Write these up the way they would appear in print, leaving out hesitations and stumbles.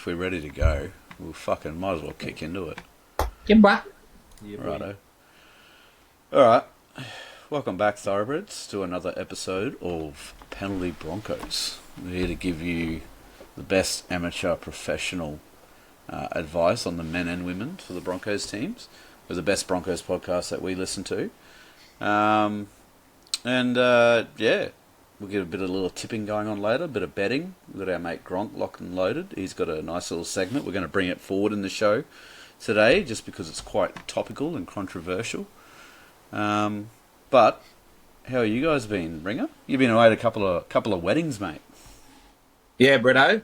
if we're ready to go, we'll fucking might as well kick into it. Yeah, boy. Righto. Alright. Welcome back, Thoroughbreds, to another episode of Penalty Broncos. We're here to give you the best amateur professional advice on the men and women for the Broncos teams. We're the best Broncos podcast that we listen to. We'll get a bit of a little tipping going on later, a bit of betting. We've got our mate Gronk locked and loaded. He's got a nice little segment. We're going to bring it forward in the show today, just because it's quite topical and controversial. But how are you guys been, Ringer? You've been away at a couple of weddings, mate. Yeah, Britto.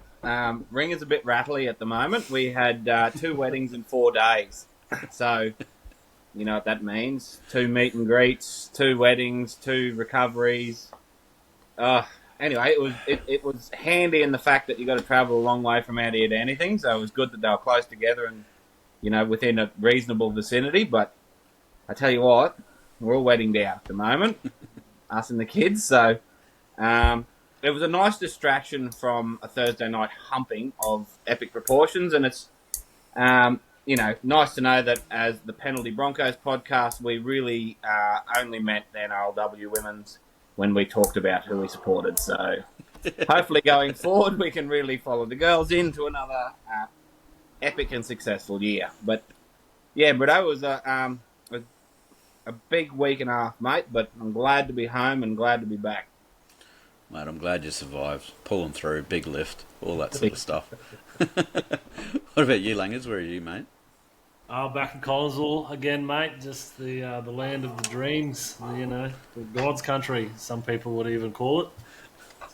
Ringer's a bit rattly at the moment. We had 2 weddings in 4 days. So, you know what that means. 2 meet and greets, 2 weddings, 2 recoveries. Anyway, it was handy in the fact that you got to travel a long way from out here to anything. So it was good that they were close together and, you know, within a reasonable vicinity. But I tell you what, we're all wedding down at the moment, us and the kids. So it was a nice distraction from a Thursday night humping of epic proportions. And it's, nice to know that as the Penalty Broncos podcast, we really only meant the NRLW women's when we talked about who we supported. So hopefully going forward, we can really follow the girls into another epic and successful year. But yeah, Britto, it was a big week and a half, mate, but I'm glad to be home and glad to be back. Mate, I'm glad you survived. Pulling through, big lift, all that sort of stuff. What about you, Langers? Where are you, mate? Back in Collinsville again, mate. Just the land of the dreams, the God's country, some people would even call it.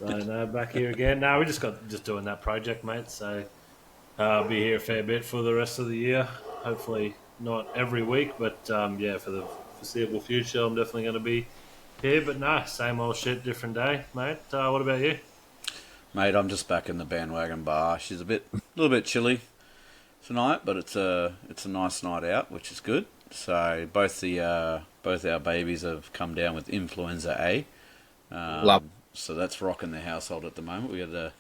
So, no, back here again. No, we just doing that project, mate. So, I'll be here a fair bit for the rest of the year. Hopefully not every week, but for the foreseeable future, I'm definitely going to be here. But no, same old shit, different day, mate. What about you? Mate, I'm just back in the bandwagon bar. She's a little bit chilly tonight, but it's a nice night out, which is good. So both our babies have come down with influenza A. Love. So that's rocking the household at the moment. We had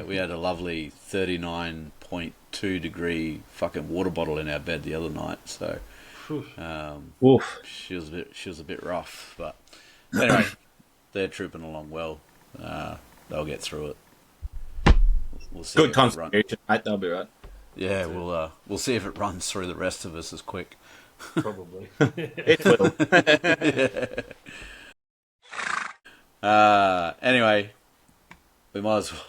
we had a lovely 39.2 degree fucking water bottle in our bed the other night. So she was a bit rough, but anyway, they're trooping along well. They'll get through it. We'll see. Good constitution, mate. They'll be right. Yeah, we'll see if it runs through the rest of us as quick. Probably. It will. Anyway, we might as well.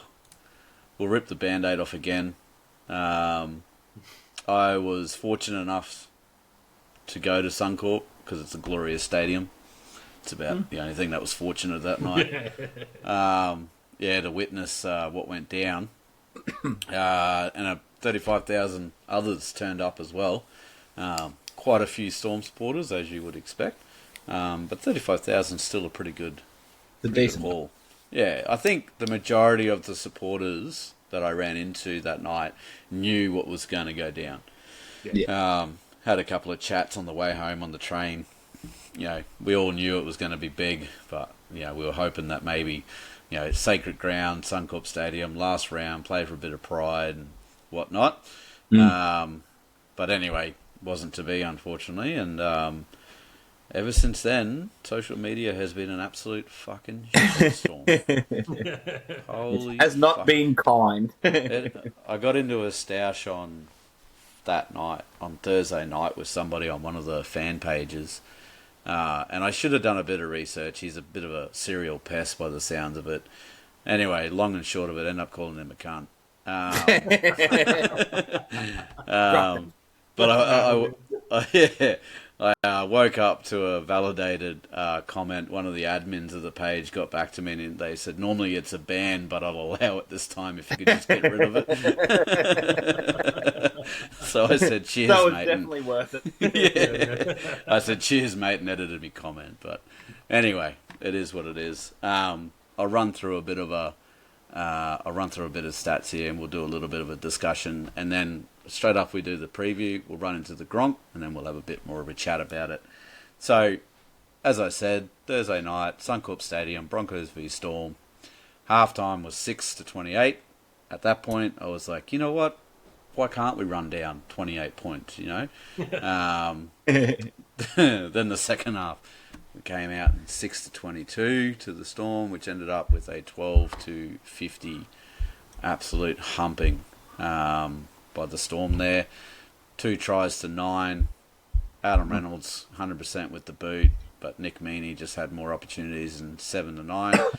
We'll rip the Band-Aid off again. I was fortunate enough to go to Suncorp because it's a glorious stadium. It's about the only thing that was fortunate that night. To witness what went down. And 35,000 others turned up as well. Quite a few Storm supporters, as you would expect. But 35,000 is still a pretty good haul. Yeah, I think the majority of the supporters that I ran into that night knew what was going to go down. Yeah. Had a couple of chats on the way home on the train. We all knew it was going to be big, but we were hoping that maybe, sacred ground, Suncorp Stadium, last round, play for a bit of pride and whatnot. But anyway, wasn't to be, unfortunately, and ever since then, social media has been an absolute fucking shitstorm. Holy It has not been kind. I got into a stoush on Thursday night with somebody on one of the fan pages, and I should have done a bit of research. He's a bit of a serial pest by the sounds of it. Anyway, long and short of it, end up calling him a cunt. I woke up to a validated comment. One of the admins of the page got back to me and they said, normally it's a ban, but I'll allow it this time if you could just get rid of it. So I said, cheers, that was mate. Definitely worth it. I said, cheers, mate, and edited me comment. But anyway, it is what it is. I'll run through a bit of stats here, and we'll do a little bit of a discussion, and then straight up we do the preview. We'll run into the Gronk, and then we'll have a bit more of a chat about it. So, as I said, Thursday night, Suncorp Stadium, Broncos v Storm. Halftime was 6-28. at that point, I was like, you know what? Why can't we run down 28 points, you know? Then the second half, we came out in 6-22 to the Storm, which ended up with a 12-50 absolute humping by the Storm there. 2 tries to 9. Adam Reynolds 100% with the boot, but Nick Meaney just had more opportunities in 7-9.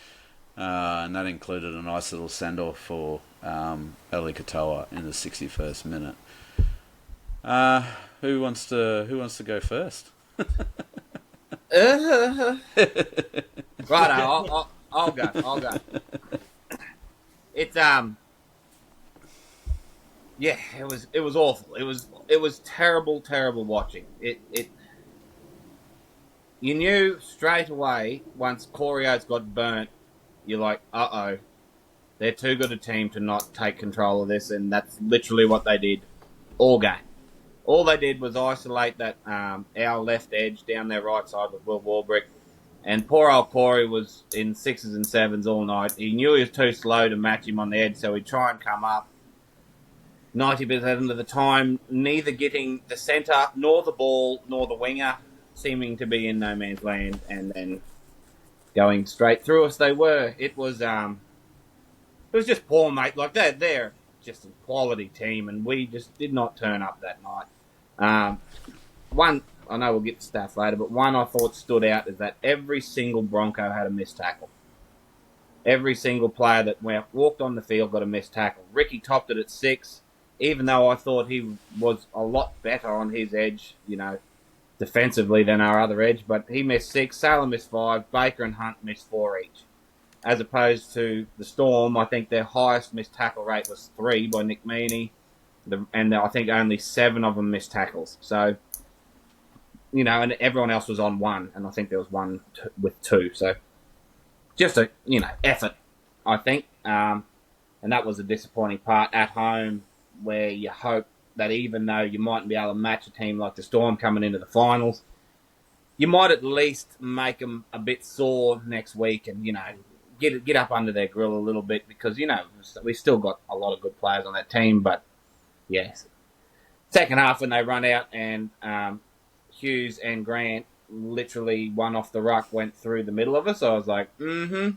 And that included a nice little send-off for Eli Katoa in the 61st minute. Who wants to go first? Right, I'll go. It's yeah, it was awful. It was terrible watching. You knew straight away once Corio's got burnt, you're like, uh-oh, they're too good a team to not take control of this, and that's literally what they did all game. All they did was isolate that our left edge down their right side with Will Warbrick, and poor old Corey was in 6s and 7s all night. He knew he was too slow to match him on the edge, so he'd try and come up. 90% of the time, neither getting the centre, nor the ball, nor the winger, seeming to be in no man's land, and then going straight through us they were. It was just poor, mate. Like, they're just a quality team, and we just did not turn up that night. One, I know we'll get to stats later, but one I thought stood out is that every single Bronco had a missed tackle. Every single player that walked on the field got a missed tackle. Ricky topped it at 6, even though I thought he was a lot better on his edge, you know, defensively than our other edge, but he missed 6, Salah missed 5, Baker and Hunt missed 4 each. As opposed to the Storm, I think their highest missed tackle rate was 3 by Nick Meaney, and I think only 7 of them missed tackles. So, you know, and everyone else was on 1, and I think there was one with 2. So, just a, you know, effort, I think. And that was a disappointing part at home, where you hope that even though you mightn't be able to match a team like the Storm coming into the finals, you might at least make them a bit sore next week and, you know, get up under their grill a little bit, because, you know, we've still got a lot of good players on that team. But, yes, second half when they run out and Hughes and Grant literally one off the ruck went through the middle of us, I was like, and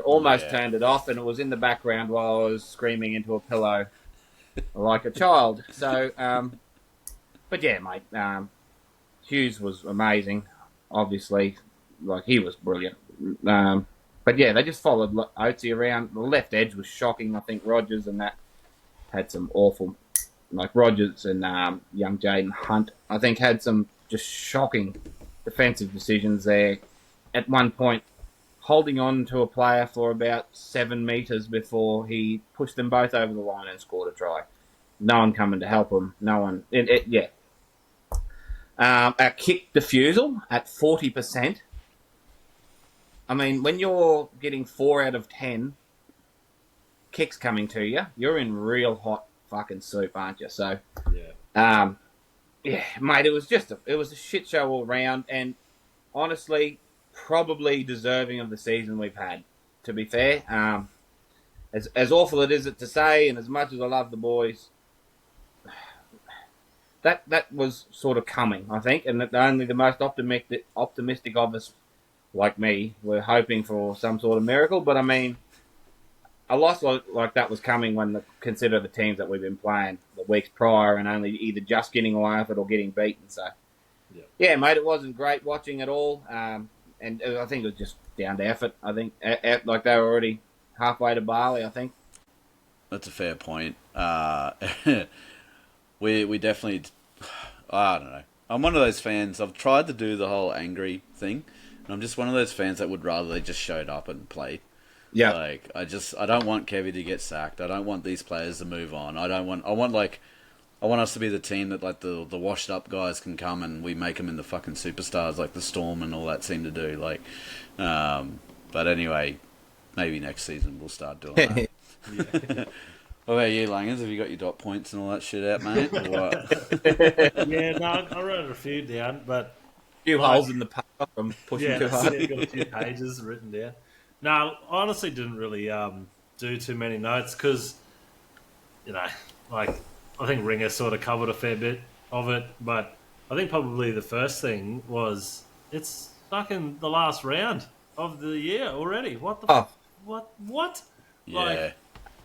almost turned it off, and it was in the background while I was screaming into a pillow like a child. So, but yeah, mate, Hughes was amazing, obviously. Like, he was brilliant. But yeah, they just followed Oatsy around. The left edge was shocking. I think Rogers and that had some awful, like Rogers and young Jaden Hunt, I think, had some just shocking defensive decisions there. At one point, holding on to a player for about 7 metres before he pushed them both over the line and scored a try. No one coming to help him. No one. Yeah. Our kick defusal at 40%. I mean, when you're getting 4 out of 10 kicks coming to you, you're in real hot fucking soup, aren't you? So, yeah, mate, it was a shit show all round, and honestly, probably deserving of the season we've had, to be fair. As awful it is to say, and as much as I love the boys, that was sort of coming, I think, and that only the most optimistic of us, like me, were hoping for some sort of miracle. But I mean, a loss like that was coming when consider the teams that we've been playing the weeks prior, and only either just getting away with it or getting beaten. So, yeah, mate, it wasn't great watching at all. And I think it was just down to effort. I think like they were already halfway to Bali, I think. That's a fair point. We definitely, I don't know. I'm one of those fans. I've tried to do the whole angry thing, and I'm just one of those fans that would rather they just showed up and played. Yeah. Like, I don't want Kevy to get sacked. I don't want these players to move on. I want us to be the team that, like, the washed up guys can come and we make them in the fucking superstars like the Storm and all that seem to do. Like, but anyway, maybe next season we'll start doing that. What about you, Langers? Have you got your dot points and all that shit out, mate? Or what? Yeah, no, I wrote a few down, but a few holes in the paper from pushing too hard. Got a few pages written down. No, I honestly didn't really do too many notes because, like I think Ringer sort of covered a fair bit of it, but I think probably the first thing was it's fucking the last round of the year already. What the what? Like, Yeah.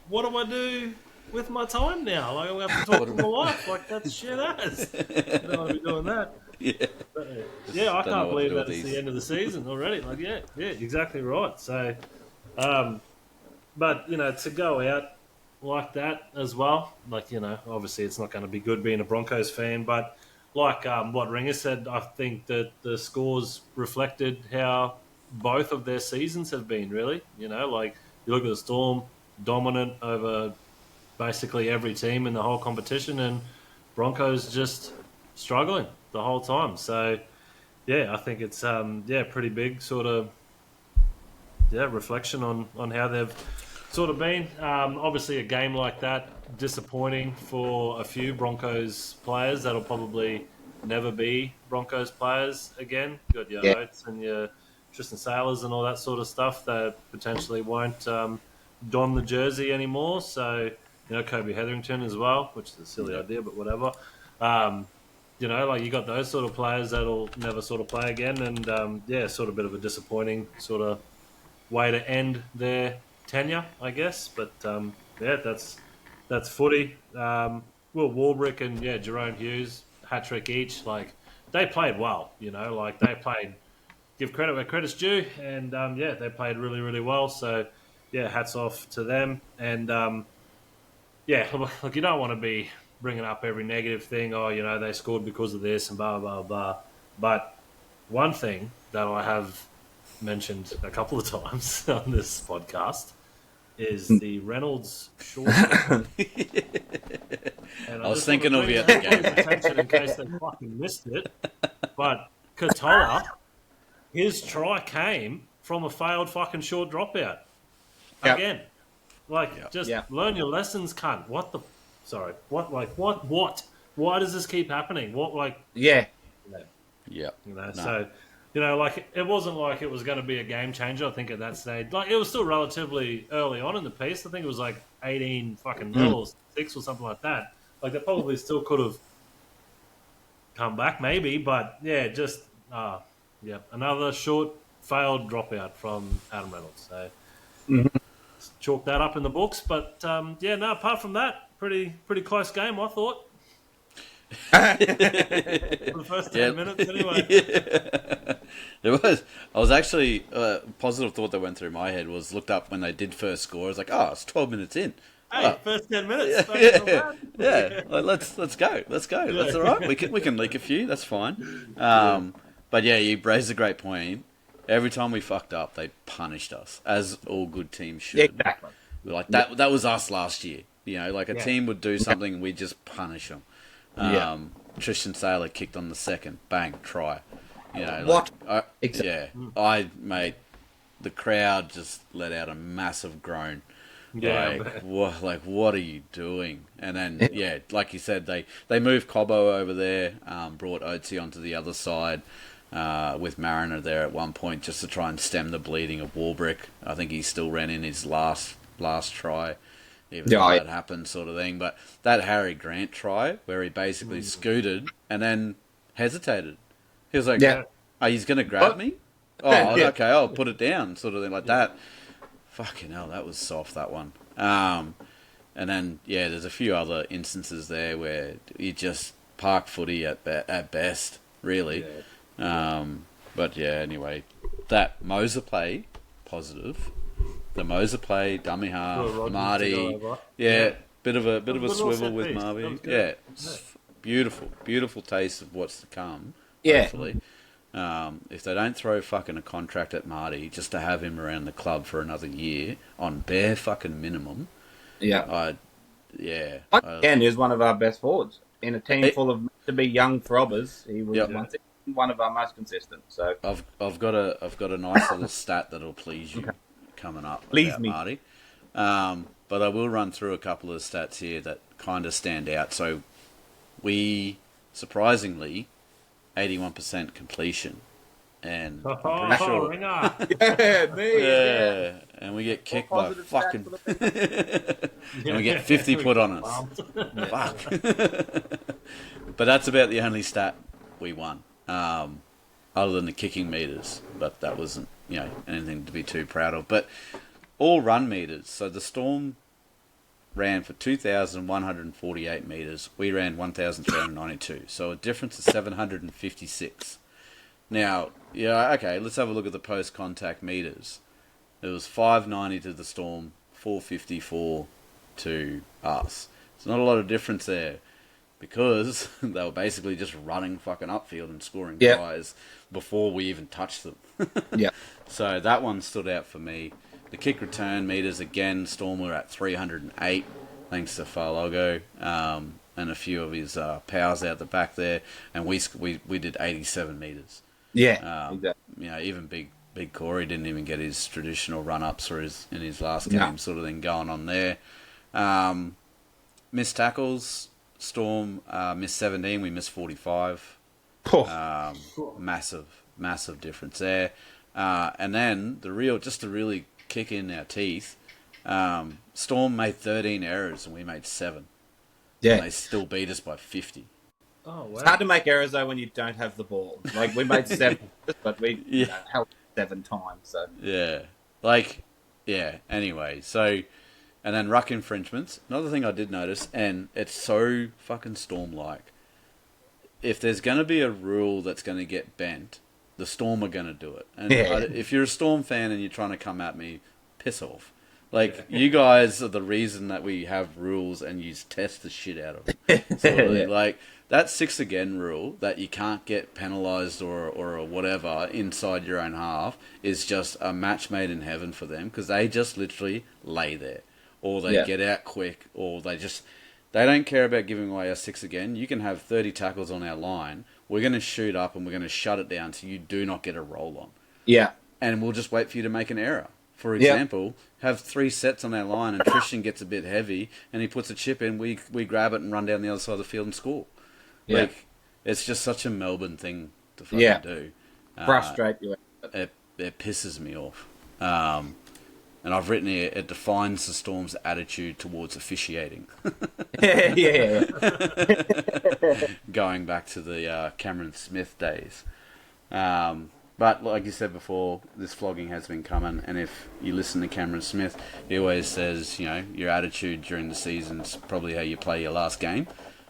what do I do with my time now? Like, I have to talk to my wife. Like, that's shit ass. I don't want to be doing that. Yeah. But, yeah, I Don't know can't what to believe do with that it's these. the end of the season already. Like, yeah, exactly right. So, but to go out like that as well, like obviously it's not going to be good being a Broncos fan, but like what Ringer said, I think that the scores reflected how both of their seasons have been. Really, like you look at the Storm, dominant over basically every team in the whole competition, and Broncos just struggling the whole time. So yeah, I think it's pretty big sort of reflection on how they've sort of been. Obviously, a game like that disappointing for a few Broncos players that'll probably never be Broncos players again. You got your Oates and your Tristan Sailors and all that sort of stuff that potentially won't don the jersey anymore. So Kobe Hetherington as well, which is a silly idea, but whatever. Like you got those sort of players that'll never sort of play again, and sort of a bit of a disappointing sort of way to end their tenure, I guess. But that's footy. Will Warbrick and Jerome Hughes hat trick each. Like they played well, like they played. Give credit where credit's due, and they played really, really well. So hats off to them. And look, you don't want to be bringing up every negative thing. Oh, they scored because of this and blah blah blah. But one thing that I have mentioned a couple of times on this podcast is the Reynolds short. And I was thinking of you at the game. Attention in case they fucking missed it. But Katoa, his try came from a failed fucking short dropout. Again. Like, just learn your lessons, cunt. What the... Sorry. What? Like, what? Why does this keep happening? What, like... Yeah. So... like it wasn't like it was going to be a game changer. I think at that stage, like it was still relatively early on in the piece. I think it was like 18 fucking mil or 6 or something like that. Like they probably still could have come back, maybe. But just another short failed dropout from Adam Reynolds. So chalk that up in the books. But apart from that, pretty close game, I thought. For the first 10 minutes, anyway. It was. I was actually positive thought that went through my head was looked up when they did first score. I was like, it's 12 minutes in. Hey, first 10 minutes. Like, let's go. That's all right. We can leak a few. That's fine. But you raised a great point. Every time we fucked up, they punished us, as all good teams should. Exactly. Like that was us last year. Like a team would do something, and we'd just punish them. Tristan Sailor kicked on the second, bang, try. What? Mate, the crowd just let out a massive groan. What are you doing? And then, like you said, they moved Cobbo over there, brought Oatsy onto the other side with Mariner there at one point just to try and stem the bleeding of Warbrick. I think he still ran in his last try. Even though that happened, sort of thing. But that Harry Grant try, where he basically scooted and then hesitated. He was like, he's going to grab me? Oh, okay, I'll put it down, sort of thing like that. Fucking hell, that was soft, that one. And then, there's a few other instances there where you just park footy at best, really. But, anyway, that Moser play, positive. The Moser play, dummy half, Marty, bit of a swivel with Marty. Beautiful taste of what's to come. Hopefully, if they don't throw fucking a contract at Marty just to have him around the club for another year on bare fucking minimum, again, he's one of our best forwards in a team full of to be young throbbers. He was one of our most consistent. So I've got a nice little stat that'll please you. Coming up about Marty. But I will run through a couple of stats here that kind of stand out. So we, surprisingly, 81% completion and I'm Oh, pretty sure. ringer. Yeah, me. Yeah, and we get kicked by positive stats fucking, for the and we get 50 put on us. Fuck. But that's about the only stat we won, other than the kicking meters. But that wasn't, anything to be too proud of. But all run meters. So the Storm ran for 2,148 meters. We ran 1,392. So a difference of 756. Now, okay, let's have a look at the post-contact meters. It was 590 to the Storm, 454 to us. There's not a lot of difference there because they were basically just running fucking upfield and scoring tries before we even touched them. Yeah. So that one stood out for me. The kick return meters, again, Storm were at 308, thanks to Farlogo, and a few of his powers out the back there, and we did 87 meters. Yeah, exactly. Even Big Corey didn't even get his traditional run-ups in his last game sort of thing going on there. Missed tackles, Storm missed 17, we missed 45. Massive difference there. And then to really kick in our teeth, Storm made 13 errors and we made 7. Yeah. And they still beat us by 50. Oh, wow. It's hard to make errors though when you don't have the ball. Like we made 7, but we held 7 times. So Anyway, so and then ruck infringements. Another thing I did notice, and it's so fucking Storm-like. If there's going to be a rule that's going to get bent, the Storm are going to do it. And if you're a Storm fan and you're trying to come at me, piss off. You guys are the reason that we have rules and you test the shit out of them. So, that 6 again rule that you can't get penalised or whatever inside your own half is just a match made in heaven for them because they just literally lay there. Or they get out quick, or they don't care about giving away our 6 again. You can have 30 tackles on our line. We're going to shoot up and we're going to shut it down so you do not get a roll on. Yeah. And we'll just wait for you to make an error. For example, have 3 sets on our line and Tristan gets a bit heavy and he puts a chip in, we grab it and run down the other side of the field and score. Yeah. It's just such a Melbourne thing to fucking do. Frustrate you. It pisses me off. And I've written here, it defines the Storm's attitude towards officiating. Yeah. Going back to the Cameron Smith days. But like you said before, this flogging has been coming, and if you listen to Cameron Smith, he always says, your attitude during the season's probably how you play your last game.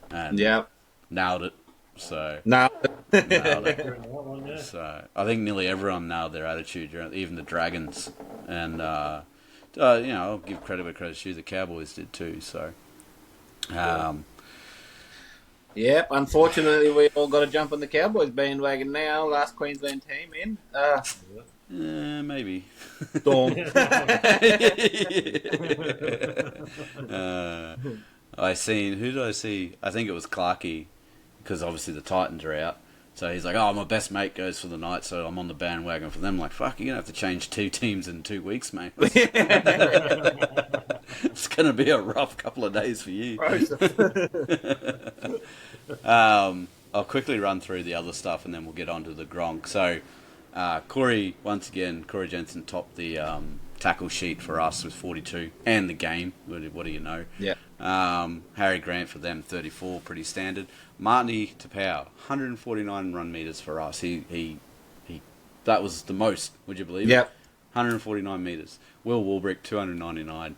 And nailed it. So nailed it. So I think nearly everyone nailed their attitude, even the Dragons. And I'll give credit where credit's due. The Cowboys did too. So Yep, unfortunately we all got to jump on the Cowboys bandwagon now. Last Queensland team in. Maybe. Storm. Who did I see? I think it was Clarkey, because obviously the Titans are out. So he's like, my best mate goes for the night, so I'm on the bandwagon for them. I'm like, fuck, you're going to have to change 2 teams in 2 weeks, mate. It's going to be a rough couple of days for you. I'll quickly run through the other stuff and then we'll get on to the Gronk. So, Corey Jensen topped the tackle sheet for us with 42 and the game. What do you know? Yeah. Harry Grant for them, 34, pretty standard. Marty Tapau, 149 run meters for us. He that was the most, would you believe it? Yep. 149 meters. Will Warbrick, 299.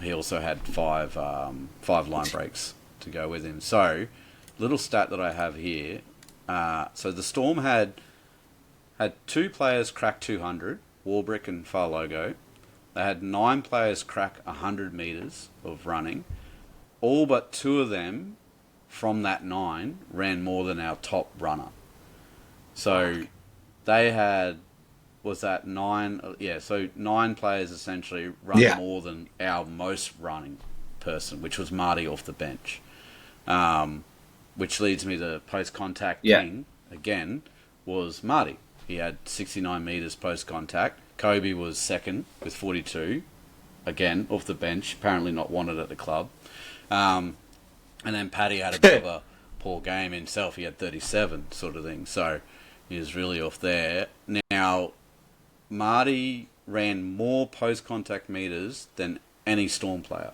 He also had 5 line breaks to go with him. So, little stat that I have here. So the Storm had 2 players crack 200, Warbrick and Farlogo. They had 9 players crack 100 metres of running. All but 2 of them from that 9 ran more than our top runner. So they had, was that 9? Yeah, so 9 players essentially run more than our most running person, which was Marty off the bench. Which leads me to post-contact thing, again, was Marty. He had 69 metres post-contact. Kobe was second with 42, again, off the bench, apparently not wanted at the club. And then Paddy had a bit of a poor game himself. He had 37 sort of thing. So, He was really off there. Now, Marty ran more post-contact meters than any Storm player.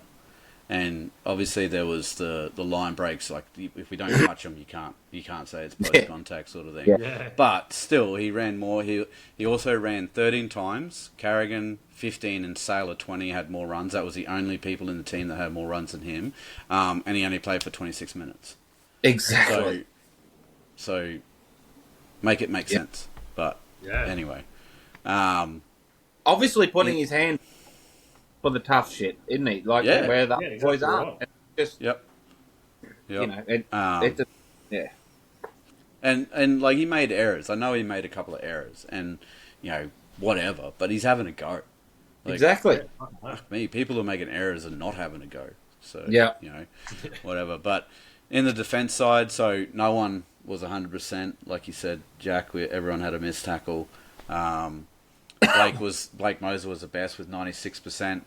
And obviously there was the line breaks, like if we don't touch him, you can't say it's post-contact sort of thing. Yeah. But still, he ran more. He also ran 13 times. Carrigan 15 and Sailor 20 had more runs. That was the only people in the team that had more runs than him. And he only played for 26 minutes. Exactly. So make it make sense. But anyway. Obviously putting his hand for the tough shit, isn't he? Like where the boys are. Right. Just Yep. you know, And like he made errors. I know he made a couple of errors, and whatever. But he's having a go. Like, exactly. Fuck me, people are making errors and not having a go. So whatever. But in the defense side, so no one was 100%. Like you said, Jack, everyone had a missed tackle. Blake Moser was the best with 96%.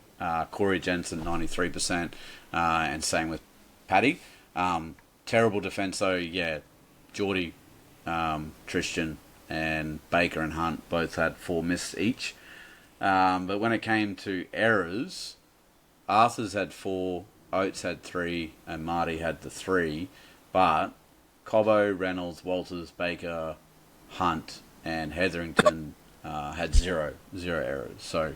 Corey Jensen 93%, and same with Paddy. Terrible defense though. Yeah, Geordie, Tristan, and Baker and Hunt both had 4 missed each. But when it came to errors, Arthur's had 4, Oates had 3, and Marty had the 3. But Cobbo, Reynolds, Walters, Baker, Hunt, and Hetherington had zero errors. So,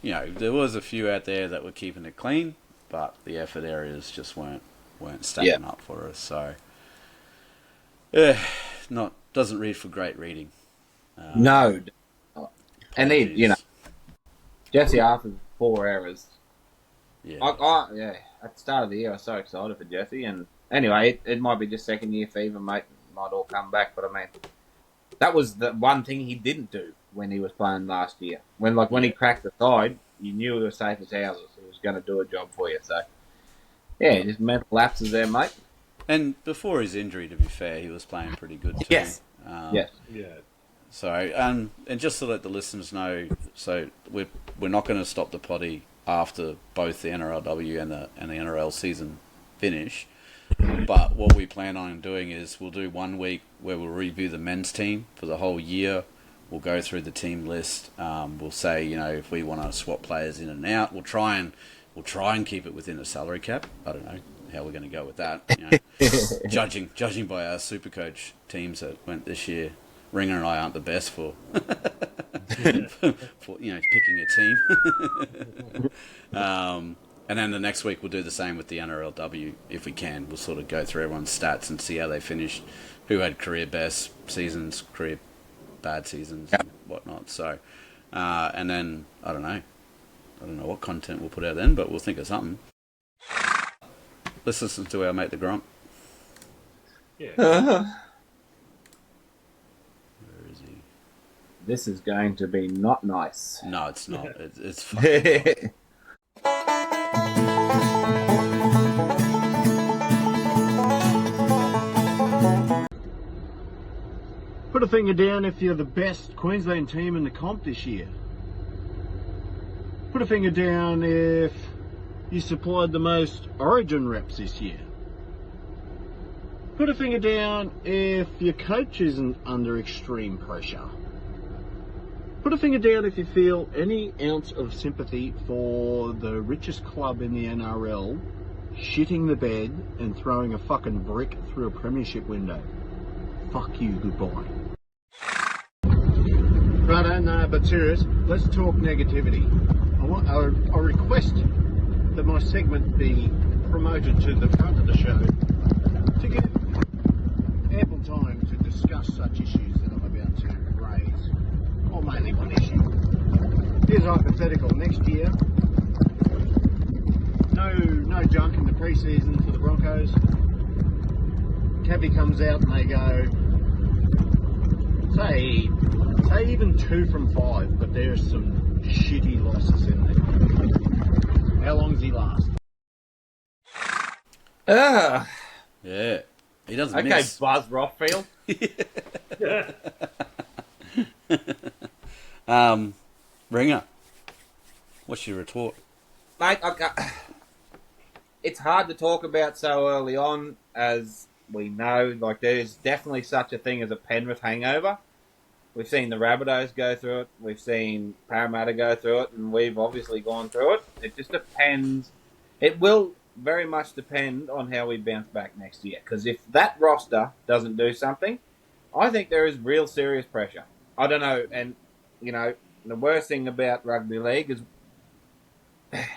there was a few out there that were keeping it clean, but the effort areas just weren't stacking up for us. So, doesn't read for great reading. No. And then, Jesse Arthur's 4 errors. Yeah. At the start of the year, I was so excited for Jesse. And anyway, it might be just second year fever, mate. It might all come back. But I mean, that was the one thing he didn't do when he was playing last year. When he cracked the side, you knew he was safe as houses. He was going to do a job for you. So, just mental lapses there, mate. And before his injury, to be fair, he was playing pretty good too. Yes. Yeah. So, and just to let the listeners know, so we're not going to stop the potty after both the NRLW and the NRL season finish. But what we plan on doing is we'll do 1 week where we'll review the men's team for the whole year. We'll go through the team list. We'll say, if we want to swap players in and out, we'll try and keep it within a salary cap. I don't know how we're going to go with that. Judging by our Supercoach teams that went this year, Ringer and I aren't the best for picking a team. And then the next week we'll do the same with the NRLW if we can. We'll sort of go through everyone's stats and see how they finished, who had career best seasons, career bad seasons, and whatnot. So, and then I don't know what content we'll put out then, but we'll think of something. Let's listen to our mate the Grump. Yeah. Where is he? This is going to be not nice. No, it's not. It's fucking Put a finger down if you're the best Queensland team in the comp this year. Put a finger down if you supplied the most Origin reps this year. Put a finger down if your coach isn't under extreme pressure. Put a finger down if you feel any ounce of sympathy for the richest club in the NRL shitting the bed and throwing a fucking brick through a premiership window. Fuck you, goodbye. Righto, no, but serious, let's talk negativity. I request that my segment be promoted to the front of the show to give ample time to discuss such issues that I'm about to raise. Or mainly one issue. Here's a hypothetical. Next year, no junk in the pre-season for the Broncos. Cavi comes out and they go, say even 2 from 5, but there's some shitty losses in there. How long does he last? yeah. He doesn't Okay, miss. Buzz Rothfield. Ringer, what's your retort? Mate, it's hard to talk about so early on, as we know. Like, there's definitely such a thing as a Penrith hangover. We've seen the Rabbitohs go through it. We've seen Parramatta go through it, and we've obviously gone through it. It just depends. It will very much depend on how we bounce back next year. Because if that roster doesn't do something, I think there is real serious pressure. I don't know. And, the worst thing about rugby league is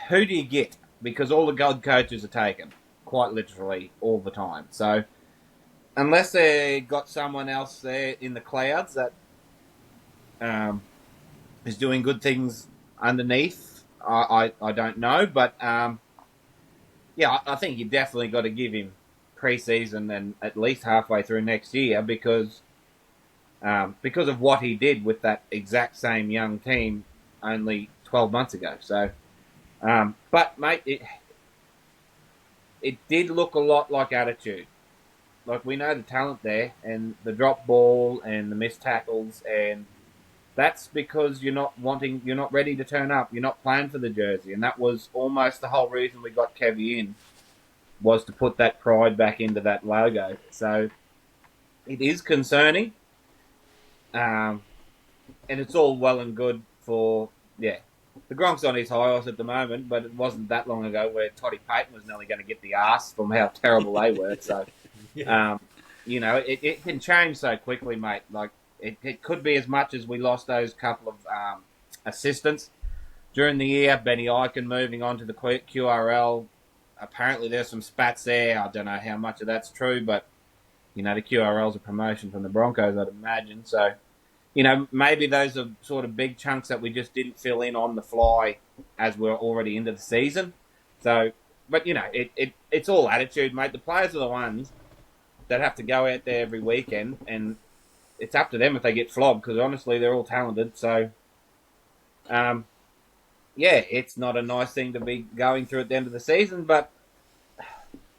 who do you get? Because all the good coaches are taken, quite literally, all the time. So unless they got someone else there in the clouds that is doing good things underneath, I don't know. But, I think you definitely got to give him pre-season and at least halfway through next year because of what he did with that exact same young team only 12 months ago. So, but mate, it did look a lot like attitude. Like we know the talent there and the drop ball and the missed tackles, and that's because you're not ready to turn up. You're not playing for the jersey, and that was almost the whole reason we got Kevy in, was to put that pride back into that logo. So it is concerning, and it's all well and good for the Gronk's on his high horse at the moment, but it wasn't that long ago where Toddy Payton was nearly going to get the arse from how terrible they were. So, it can change so quickly, mate. Like it could be as much as we lost those couple of assistants during the year. Benny Eichen moving on to the QRL. Apparently, there's some spats there. I don't know how much of that's true, but the QRL's a promotion from the Broncos, I'd imagine. So, maybe those are sort of big chunks that we just didn't fill in on the fly as we're already into the season. So, but it's all attitude, mate. The players are the ones that have to go out there every weekend, and it's up to them if they get flogged, because honestly, they're all talented. So, it's not a nice thing to be going through at the end of the season, but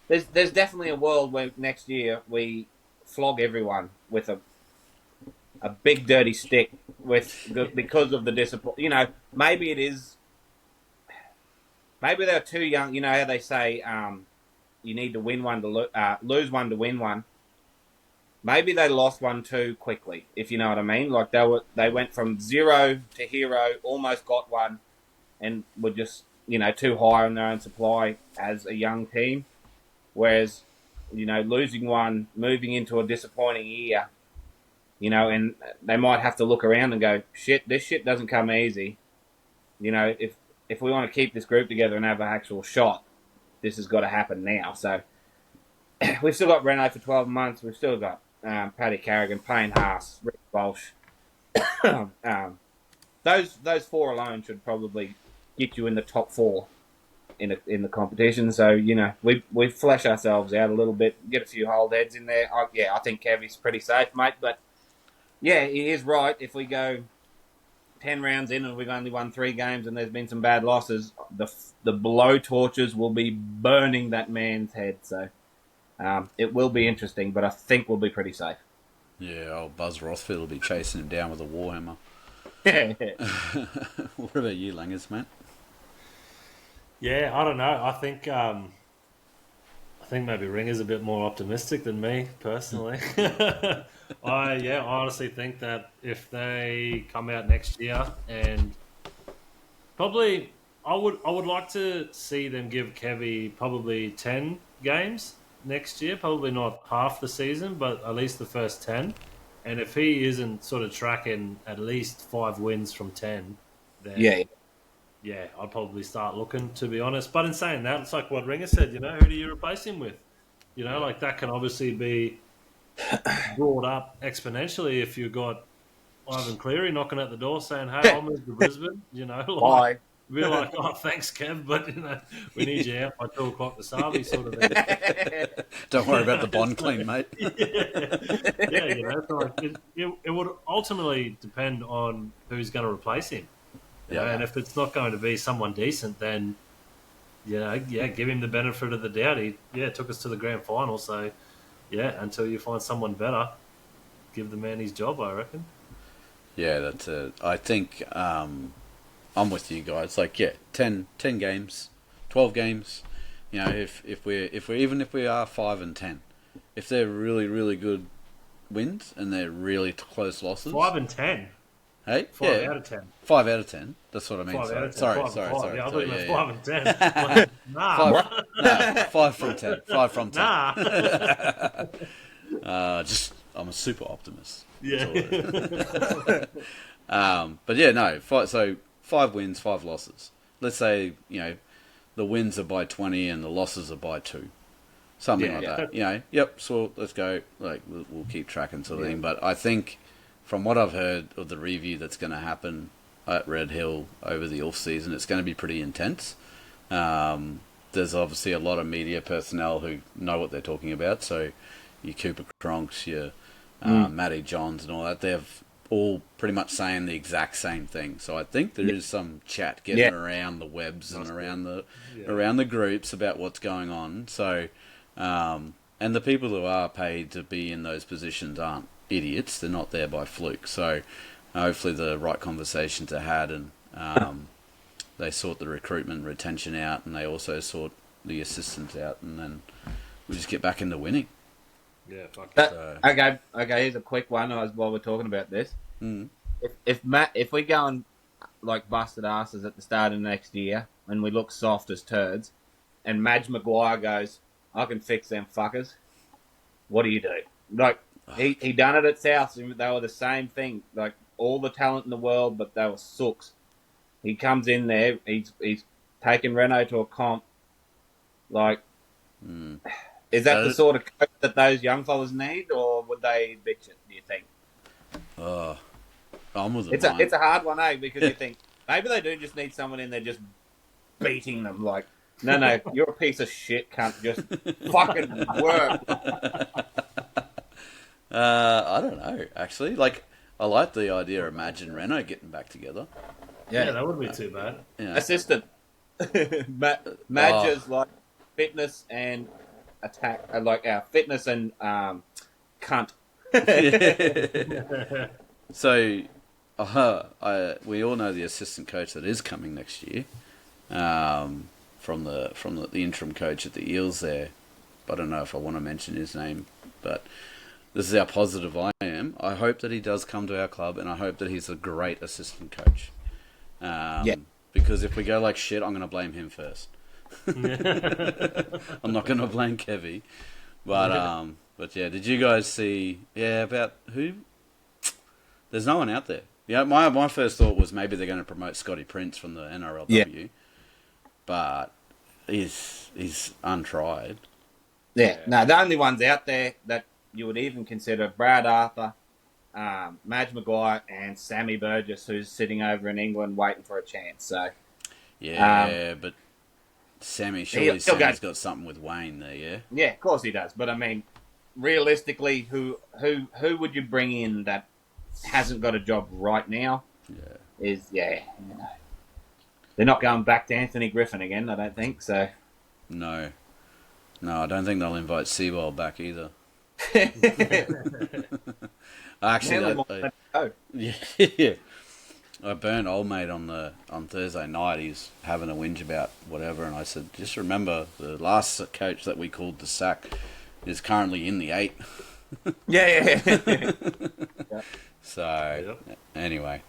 there's definitely a world where next year we flog everyone with a big dirty stick because of the disappointment. Maybe it is. Maybe they're too young. You know how they say you need to win one to lose one to win one. Maybe they lost one too quickly, if you know what I mean. Like they went from zero to hero, almost got one, and were just too high on their own supply as a young team. Whereas losing one, moving into a disappointing year. And they might have to look around and go, shit, this shit doesn't come easy. If we want to keep this group together and have an actual shot, this has got to happen now. So we've still got Reno for 12 months. We've still got Paddy Carrigan, Payne Haas, Rick Walsh. Those four alone should probably get you in the top four in the competition. So we flesh ourselves out a little bit, get a few hold heads in there. I think Kevy's pretty safe, mate. But yeah, he is right. If we go 10 rounds in and we've only won 3 games and there's been some bad losses, the blow torches will be burning that man's head. So it will be interesting, but I think we'll be pretty safe. Yeah, old Buzz Rothfield will be chasing him down with a warhammer. What about you, Langers, mate? Yeah, I don't know. I think maybe Ringer's a bit more optimistic than me personally. I honestly think that if they come out next year, and probably I would like to see them give Kevy probably 10 games next year. Probably not half the season, but at least the first 10. And if he isn't sort of tracking at least 5 wins from 10, then yeah, I'd probably start looking, to be honest. But in saying that, it's like what Ringer said, who do you replace him with? Like that can obviously be brought up exponentially if you've got Ivan Cleary knocking at the door saying, hey, I'll move to Brisbane, Bye. Be like, oh, thanks, Kev, but, we need you out by 2 o'clock this Saturday sort of thing. Don't worry about the bond clean, mate. So like it would ultimately depend on who's going to replace him. And if it's not going to be someone decent, then, give him the benefit of the doubt. He, took us to the grand final. So, until you find someone better, give the man his job, I reckon. Yeah, that's it. I think I'm with you guys. Like, 10 games, 12 games. If we are 5 and 10, if they're really, really good wins and they're really close losses. 5 and 10. Hey, 5 out of 10. 5 out of 10. That's what I mean. 5 out of 10. Sorry. 5 and 5. Yeah, I thought you meant Yeah. 5 and 10. Like, nah. 5 from 10. 5 from 10. Nah. I'm a super optimist. Yeah. But yeah, no. 5 wins, 5 losses. Let's say, the wins are by 20 and the losses are by 2. Something like that. Yep, so let's go. Like, we'll keep tracking sort of thing. But I think, from what I've heard of the review that's going to happen at Red Hill over the off-season, it's going to be pretty intense. There's obviously a lot of media personnel who know what they're talking about. So, your Cooper Cronks, your Matty Johns and all that, they're all pretty much saying the exact same thing. So I think there is some chat getting around the webs and around the groups about what's going on. So, and the people who are paid to be in those positions aren't idiots. They're not there by fluke. So hopefully the right conversations are had and they sort the recruitment and retention out, and they also sort the assistants out, and then we just get back into winning. Yeah, fuck Okay, here's a quick one while we're talking about this. If we go and like busted asses at the start of next year and we look soft as turds, and Madge Maguire goes, I can fix them fuckers, what do you do? Like, he done it at South, they were the same thing, like all the talent in the world, but they were sooks. He comes in there, he's taking Renault to a comp, like... Is that the sort of coach that those young fellas need, or would they bitch it, do you think? It's a hard one, because you think, maybe they do just need someone in there just beating them, like, no, you're a piece of shit, cunt, just fucking work. I don't know, actually. Like, I like the idea of Madge and Renault getting back together. Yeah, that wouldn't be too bad. Yeah. Assistant. Madge is like fitness and... attack, like our fitness and cunt. So, we all know the assistant coach that is coming next year, from the interim coach at the Eels there. I don't know if I want to mention his name, but this is how positive I am. I hope that he does come to our club, and I hope that he's a great assistant coach. Because if we go like shit, I'm going to blame him first. I'm not going to blame Kevy, but yeah. Did you guys see? Yeah, about who? There's no one out there. Yeah, my first thought was maybe they're going to promote Scotty Prince from the NRLW, but he's untried. Yeah, no, the only ones out there that you would even consider Brad Arthur, Madge Maguire, and Sammy Burgess, who's sitting over in England waiting for a chance. So yeah, but. Sammy's got something with Wayne there, yeah? Yeah, of course he does. But, I mean, realistically, who would you bring in that hasn't got a job right now? They're not going back to Anthony Griffin again, I don't think, so... No, I don't think they'll invite Seabold back either. Actually, yeah. I burned old mate on Thursday night. He's having a whinge about whatever, and I said, just remember, the last coach that we called the sack is currently in the 8. Yeah. So, anyway,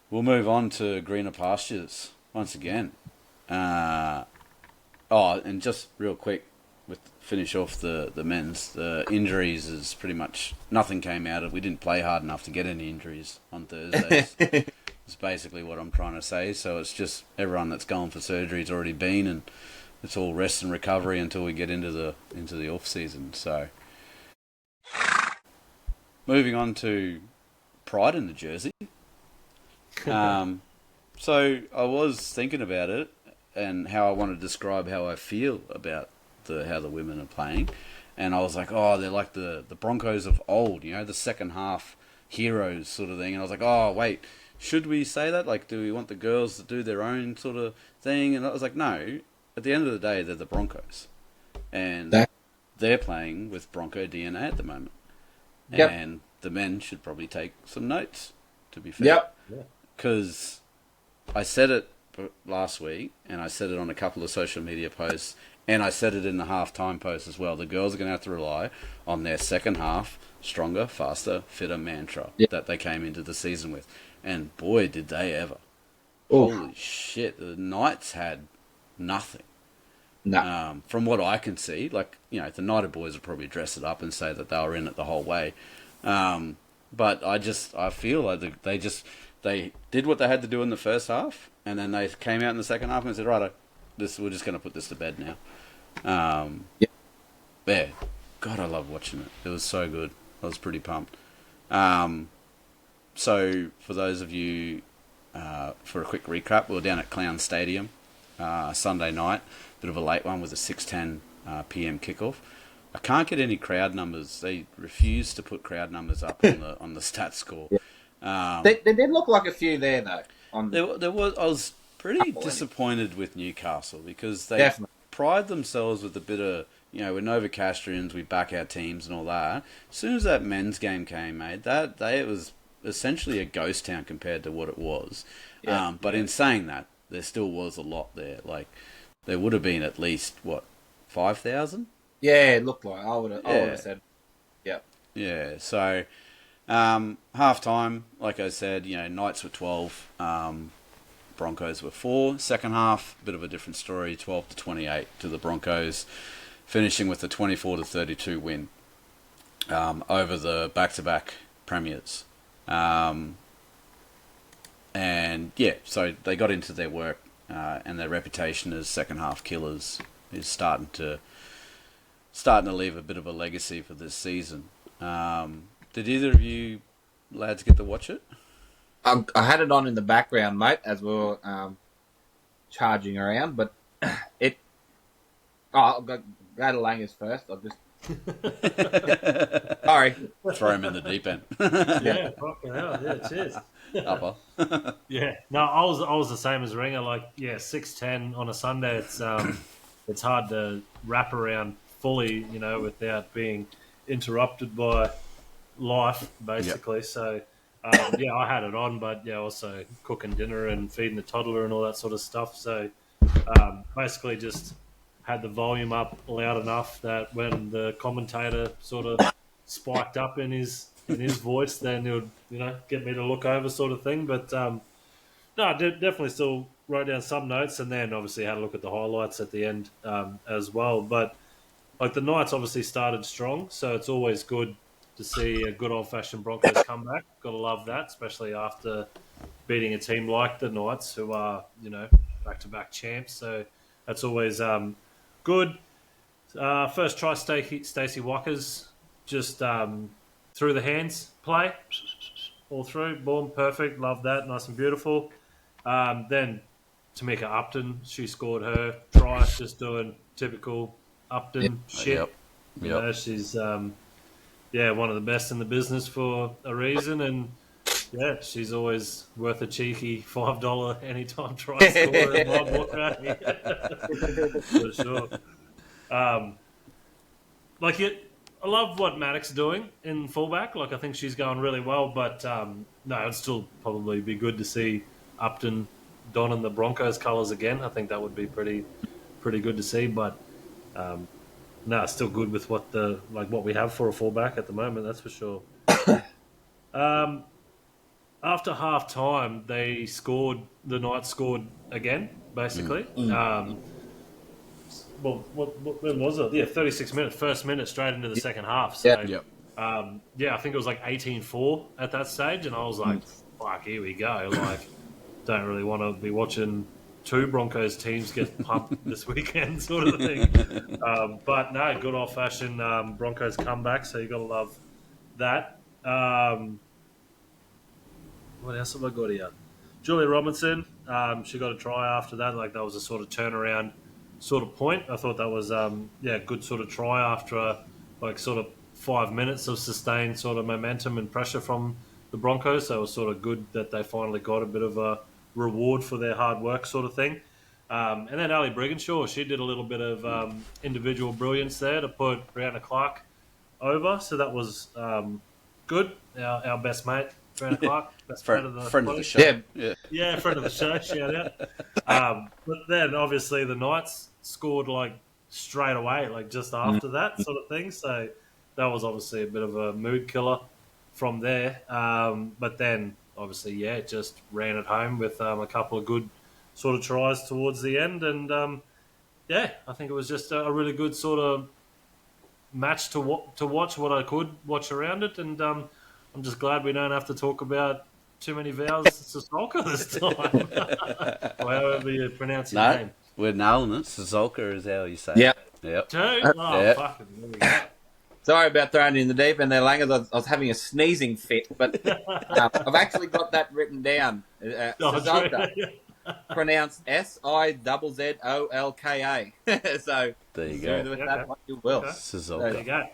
we'll move on to greener pastures once again. And just real quick, finish off the men's. The injuries is pretty much nothing came out of. We didn't play hard enough to get any injuries on Thursdays. It's basically what I'm trying to say. So it's just everyone that's going for surgery's already been, and it's all rest and recovery until we get into the off season. So moving on to pride in the jersey. So I was thinking about it and how I want to describe how I feel about how the women are playing, and I was like, they're like the Broncos of old, the second half heroes sort of thing. And I was like, wait, should we say that? Like, do we want the girls to do their own sort of thing? And I was like, no, at the end of the day, they're the Broncos, and they're playing with Bronco DNA at the moment. Yep. And the men should probably take some notes, to be fair. Yep. Because I said it last week, and I said it on a couple of social media posts. And I said it in the half-time post as well. The girls are going to have to rely on their second half, stronger, faster, fitter mantra that they came into the season with. And boy, did they ever. Oof. Holy shit. The Knights had nothing. No. From what I can see, like, you know, the Knighted boys would probably dress it up and say that they were in it the whole way. But I feel like they did what they had to do in the first half, and then they came out in the second half and said, right, we're just going to put this to bed now. Yeah. God, I love watching it. It was so good. I was pretty pumped. So, for those of you, for a quick recap, we were down at Clown Stadium Sunday night. Bit of a late one with a 6:10 p.m. kickoff. I can't get any crowd numbers. They refuse to put crowd numbers up on the stat score. There did look like a few there, though. There was. I was pretty disappointed with Newcastle because they pride themselves with a bit of, you know, we're Novocastrians, we back our teams and all that. As soon as that men's game came, mate, it was essentially a ghost town compared to what it was. But in saying that, there still was a lot there. Like, there would have been at least, 5,000? Yeah, it looked like. I would have said. Yeah. Yeah, so half time, like I said, you know, Knights were 12, Broncos were 4. Second half, bit of a different story, 12-28 to the Broncos, finishing with a 24-32 win over the back-to-back premiers. And yeah, so they got into their work, and their reputation as second half killers is starting to leave a bit of a legacy for this season. Did either of you lads get to watch it? I had it on in the background, mate, as we were charging around, but it. Oh, I'll go to Langers first. I'll just. Sorry. Throw him in the deep end. Yeah, fucking hell. Yeah, cheers. Upper. Yeah, no, I was the same as Ringer. Like, yeah, 6:10 on a Sunday. It's hard to wrap around fully, you know, without being interrupted by life, basically. Yep. So, yeah, I had it on, but yeah, also cooking dinner and feeding the toddler and all that sort of stuff. So, basically, just had the volume up loud enough that when the commentator sort of spiked up in his voice, then it would, you know, get me to look over, sort of thing. But no, I definitely still wrote down some notes, and then obviously had a look at the highlights at the end as well. But like, the Knights obviously started strong, so it's always good to see a good old-fashioned Broncos comeback. Got to love that, especially after beating a team like the Knights, who are, you know, back-to-back champs. So that's always good. First try, Stacey Walker's just through the hands play, all through, boom, perfect, love that, nice and beautiful. Then Tamika Upton, she scored her try, just doing typical Upton shit. Yep. You know, she's one of the best in the business for a reason, and yeah, she's always worth a cheeky $5 anytime try scorer in my book, for sure. I love what Maddox is doing in fullback. Like, I think she's going really well, but no, it'd still probably be good to see Upton donning the Broncos colours again. I think that would be pretty good to see, but no, it's still good with what we have for a fullback at the moment. That's for sure. After half time, the Knights scored again, basically. Well, when was it? Yeah, 36 minutes, first minute straight into the second half. So, I think it was like 18-4 at that stage, and I was like, fuck, here we go. Like, don't really want to be watching two Broncos teams get pumped this weekend, sort of thing. But no, good old-fashioned Broncos comeback, so you got to love that. What else have I got here? Julia Robinson, she got a try after that. Like, that was a sort of turnaround sort of point. I thought that was good sort of try after sort of 5 minutes of sustained sort of momentum and pressure from the Broncos. So it was sort of good that they finally got a bit of a reward for their hard work, sort of thing. And then Ali Brigginshaw, she did a little bit of individual brilliance there to put Brianna Clark over. So that was good. Our best mate, Brianna Clark, best friend of the show. Yeah, friend of the show. Shout out. But then obviously the Knights scored like straight away, like just after that sort of thing. So that was obviously a bit of a mood killer from there. But then obviously, yeah, just ran it home with a couple of good sort of tries towards the end. And yeah, I think it was just a really good sort of match to watch what I could watch around it. And I'm just glad we don't have to talk about too many vowels to Soccer this time. Or however you pronounce your No, name. we're nailing it. Sazolka is how you say Yep. it. Yep. Two? Oh, Yeah. fucking there we go. Sorry about throwing it in the deep end there, Langers. I was having a sneezing fit, but I've actually got that written down. Sazolka, pronounced Sizolka. So There you do go. with Okay. that what you will. Okay. There Sazolka. you go.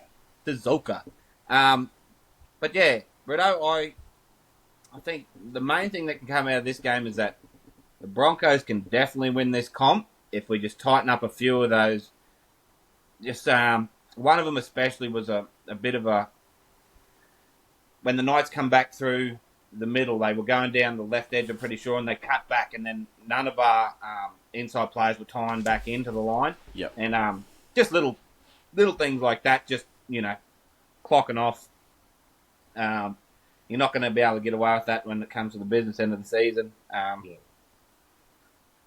Sazolka. But yeah, Britto, I think the main thing that can come out of this game is that the Broncos can definitely win this comp if we just tighten up a few of those. Just one of them especially was a bit of a... When the Knights come back through the middle, they were going down the left edge, I'm pretty sure, and they cut back, and then none of our inside players were tying back into the line. Yep. And just little things like that, just, clocking off. You're not going to be able to get away with that when it comes to the business end of the season.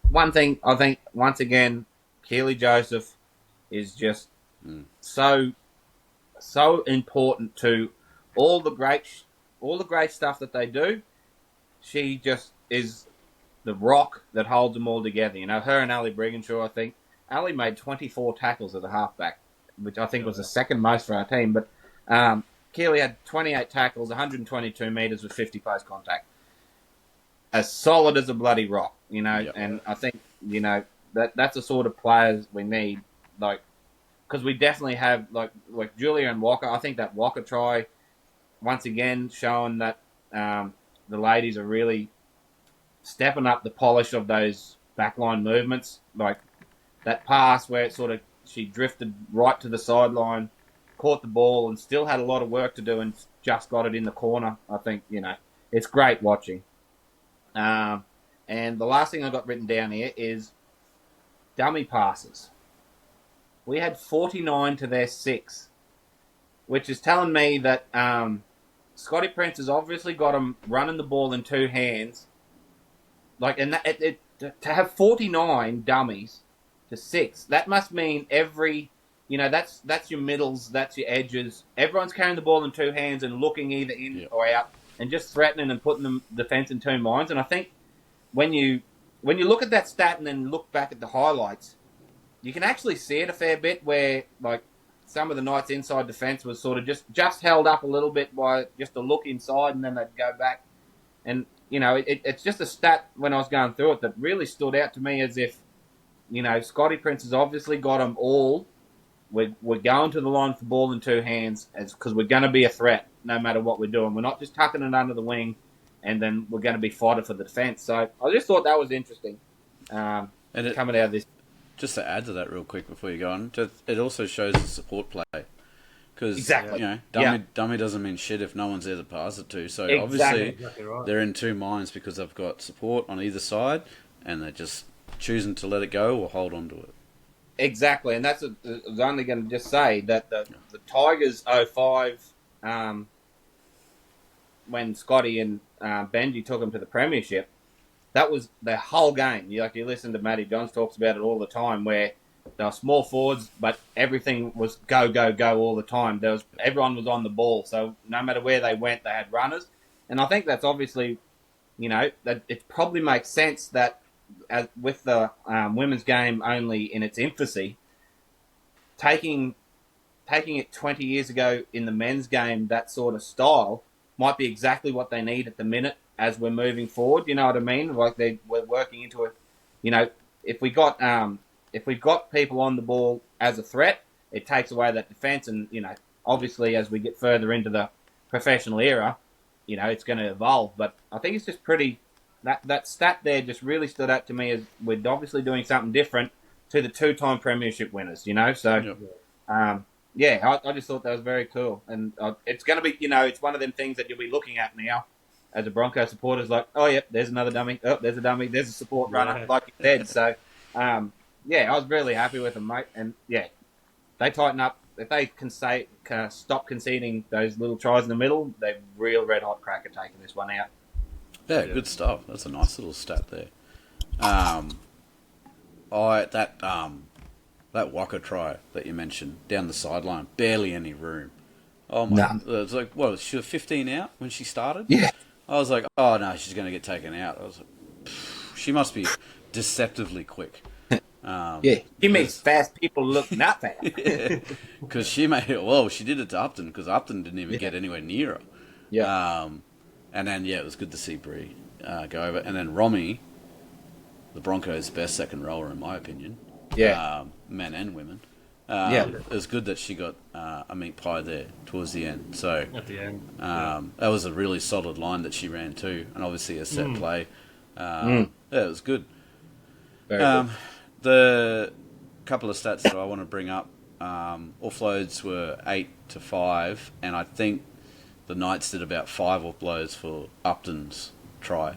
One thing, I think, once again, Keely Joseph is just so important to all the great stuff that they do. She just is the rock that holds them all together. Her and Ali Brigginshaw, I think. Ali made 24 tackles as a halfback, which I think was the second most for our team. But Keely had 28 tackles, 122 metres with 50 post contact. As solid as a bloody rock, Yep. And I think, that's the sort of players we need, because we definitely have, like Julia and Walker. I think that Walker try, once again, showing that the ladies are really stepping up the polish of those backline movements. Like that pass where she drifted right to the sideline, caught the ball, and still had a lot of work to do and just got it in the corner. I think, it's great watching. And the last thing I got written down here is dummy passes. We had 49 to their 6, which is telling me that Scotty Prince has obviously got them running the ball in two hands. To have 49 dummies to 6, that must mean every, that's your middles, that's your edges. Everyone's carrying the ball in two hands and looking either in or out and just threatening and putting the defence in two minds. And I think when you look at that stat and then look back at the highlights, you can actually see it a fair bit where, some of the Knights' inside defence was sort of just held up a little bit by just a look inside, and then they'd go back. And, it's just a stat when I was going through it that really stood out to me as if, Scotty Prince has obviously got them all. We're going to the line for ball in two hands because we're going to be a threat no matter what we're doing. We're not just tucking it under the wing and then we're going to be fighting for the defence. So I just thought that was interesting coming out of this. Just to add to that real quick before you go on, it also shows the support play. Because, Exactly. dummy doesn't mean shit if no one's there to pass it to. So, Exactly. obviously, Exactly right. they're in two minds because they've got support on either side and they're just choosing to let it go or hold on to it. Exactly, and I was only going to just say that the Tigers 05, when Scotty and Benji took them to the premiership, that was their whole game. You listen to Matty Johns talks about it all the time, where they were small forwards, but everything was go, go, go all the time. Everyone was on the ball, so no matter where they went, they had runners. And I think that's obviously, that it probably makes sense that with the women's game only in its infancy, taking it 20 years ago in the men's game, that sort of style might be exactly what they need at the minute as we're moving forward. You know what I mean? We're working into it. If we've got people on the ball as a threat, it takes away that defence. And obviously as we get further into the professional era, it's going to evolve. But I think it's just pretty. That stat there just really stood out to me as we're obviously doing something different to the two-time premiership winners. So. Yeah. I just thought that was very cool. And it's going to be, it's one of them things that you'll be looking at now as a Broncos supporter, like, oh, yep, there's another dummy. Oh, there's a dummy. There's a support runner, like you said. So, I was really happy with them, mate. And yeah, they tighten up. If they can stop conceding those little tries in the middle, they're real red hot cracker taking this one out. Yeah, good stuff. That's a nice little stat there. That Walker try that you mentioned down the sideline, barely any room. Oh my! None. It was like, what? She was 15 out when she started. Yeah. I was like, oh no, she's going to get taken out. I was like, she must be deceptively quick. She makes fast people look not fast. Because she did it to Upton because Upton didn't even get anywhere near her. Yeah. And then it was good to see Bree go over, and then Romy, the Broncos' best second rower in my opinion. Yeah. Men and women. It was good that she got a meat pie there towards the end. So At the end. that was a really solid line that she ran too, and obviously a set play. Yeah, it was good. Very good. The couple of stats that I want to bring up, offloads were 8-5, and I think the Knights did about 5 offloads for Upton's try.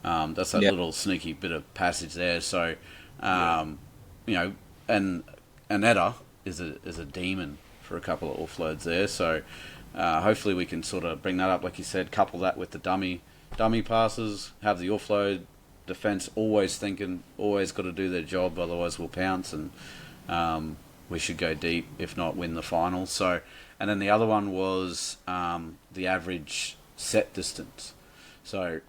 That's that little sneaky bit of passage there. So, you know, and Anetta is a demon for a couple of offloads there. So, hopefully we can sort of bring that up, like you said, couple that with the dummy passes, have the offload. Defence always thinking, always got to do their job, otherwise we'll pounce, and we should go deep, if not win the final. So, and then the other one was the average set distance. So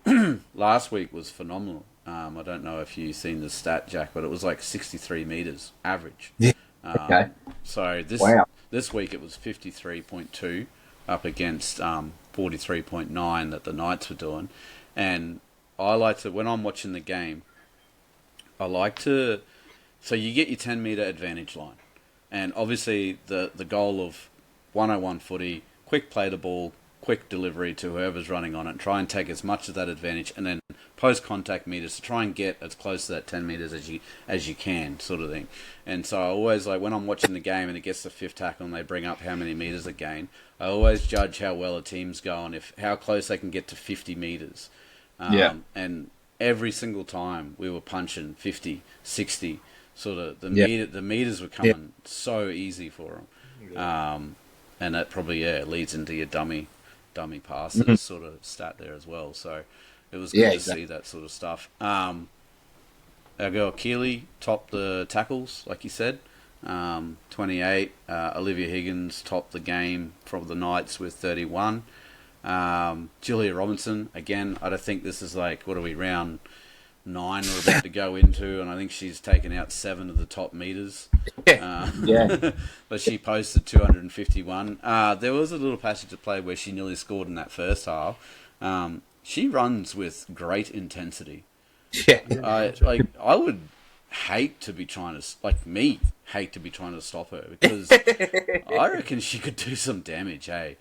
last week was phenomenal. I don't know if you've seen the stat, Jack, but it was like 63 metres average. Yeah. Okay. So this week it was 53.2 up against 43.9 that the Knights were doing, and I like to, when I'm watching the game, so you get your 10 metre advantage line. And obviously the goal of 101 footy, quick play the ball, quick delivery to whoever's running on it, try and take as much of that advantage, and then post-contact meters to try and get as close to that 10 metres as you can, sort of thing. And so I always, like, when I'm watching the game and it gets to fifth tackle and they bring up how many metres they gain, I always judge how well a team's going, how close they can get to 50 metres. And every single time we were punching 50, 60, sort of the meters were coming so easy for them. And that probably leads into your dummy passes sort of stat there as well. So it was good to see that sort of stuff. Our girl Keely topped the tackles, like you said, 28. Olivia Higgins topped the game from the Knights with 31. Julia Robinson, again, I don't think this is like, what are we, round 9 we're about to go into, and I think she's taken out 7 of the top meters. But she posted 251. There was a little passage of play where she nearly scored in that first half. She runs with great intensity. I would hate to be trying to stop her, because I reckon she could do some damage, hey.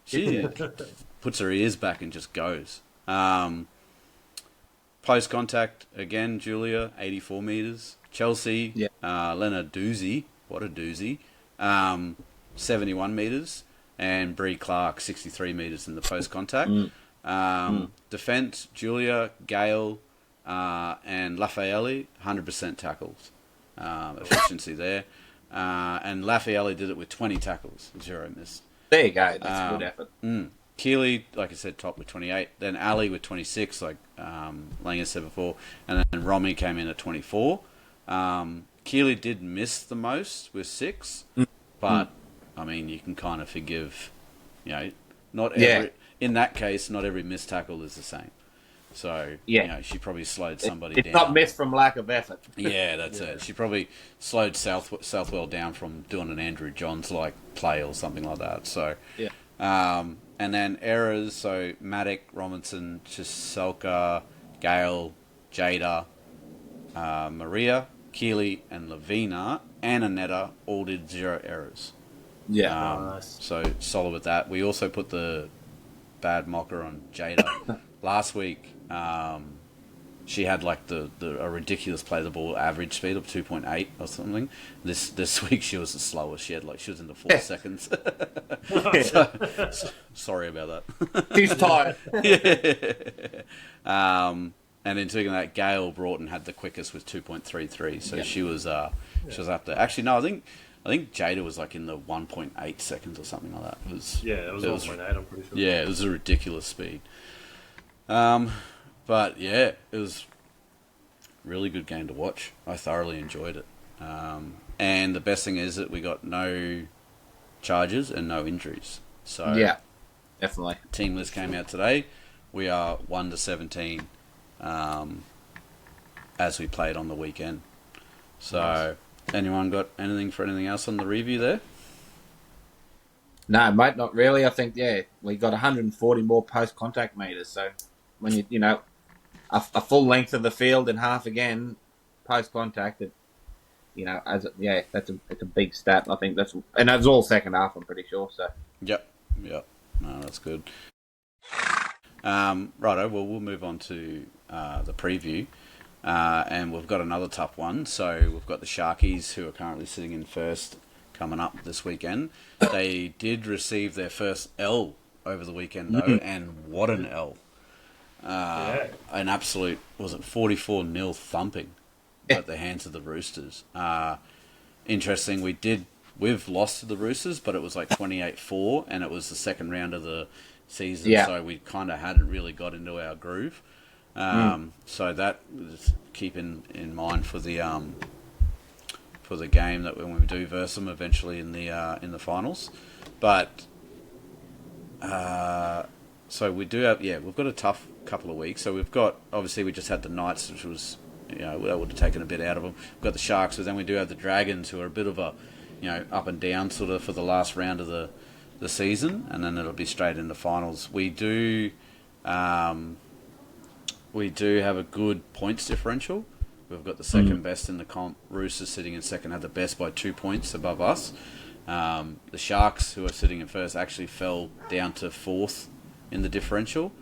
She puts her ears back and just goes. Post contact again, Julia, 84 meters. Chelsea, Lena Doozy, what a doozy, 71 meters, and Bree Clark, 63 meters in the post contact. Defense, Julia, Gale, and Lafayette, 100% tackles, efficiency there. And Lafayette did it with 20 tackles, 0 missed. There you go. That's a good effort. Keely, like I said, top with 28. Then Ali with 26, like Langer said before. And then Romy came in at 24. Keely did miss the most with 6. But, I mean, you can kind of forgive, in that case, not every missed tackle is the same. So, she probably slowed somebody down. It's not missed from lack of effort. Yeah, that's it. She probably slowed Southwell down from doing an Andrew Johns-like play or something like that. So, and then errors, so Maddock, Robinson, Chiselka, Gale, Jada, Maria, Keely, and Lavina, and Anetta all did 0 errors. Nice. So, solid with that. We also put the bad mocker on Jada. Last week, she had like a ridiculous play the ball average speed of 2.8 or something. This week she was the slowest. She was in the 4 seconds. Sorry about that. She's tired. And in doing that, Gail Broughton had the quickest with 2.33, so she was up there. Actually, no, I think Jada was like in the 1.8 seconds or something like that. It was 1.8. I'm pretty sure. Yeah, it was a ridiculous speed. But yeah, it was a really good game to watch. I thoroughly enjoyed it. And the best thing is that we got no charges and no injuries. So yeah, definitely. Team list came out today. We are 1-17 as we played on the weekend. So, anyone got anything else on the review there? No, mate, not really. I think, we got 140 more post-contact meters. So, when a full length of the field and half again post-contact, it's a big stat. I think that's all second half. I'm pretty sure. So. Yep. No, that's good. Righto. Well, we'll move on to the preview, and we've got another tough one. So we've got the Sharkies, who are currently sitting in first, coming up this weekend. They did receive their first L over the weekend, though, and what an L! An absolute 44-0 thumping at the hands of the Roosters. Interesting. We've lost to the Roosters, but it was like 28-4, and it was the second round of the season, so we kind of hadn't really got into our groove. So that just keep in mind for the game that when we do verse them eventually in the finals. But so we do have we've got a tough couple of weeks. So we've got, obviously we just had the Knights, which was that would have taken a bit out of them. We've got the Sharks, but then we do have the Dragons, who are a bit of a up and down sort of for the last round of the season, and then it'll be straight into finals. We do have a good points differential. We've got the second best in the comp. Roosters sitting in second have the best by 2 points above us. The Sharks, who are sitting in first, actually fell down to fourth in the differential.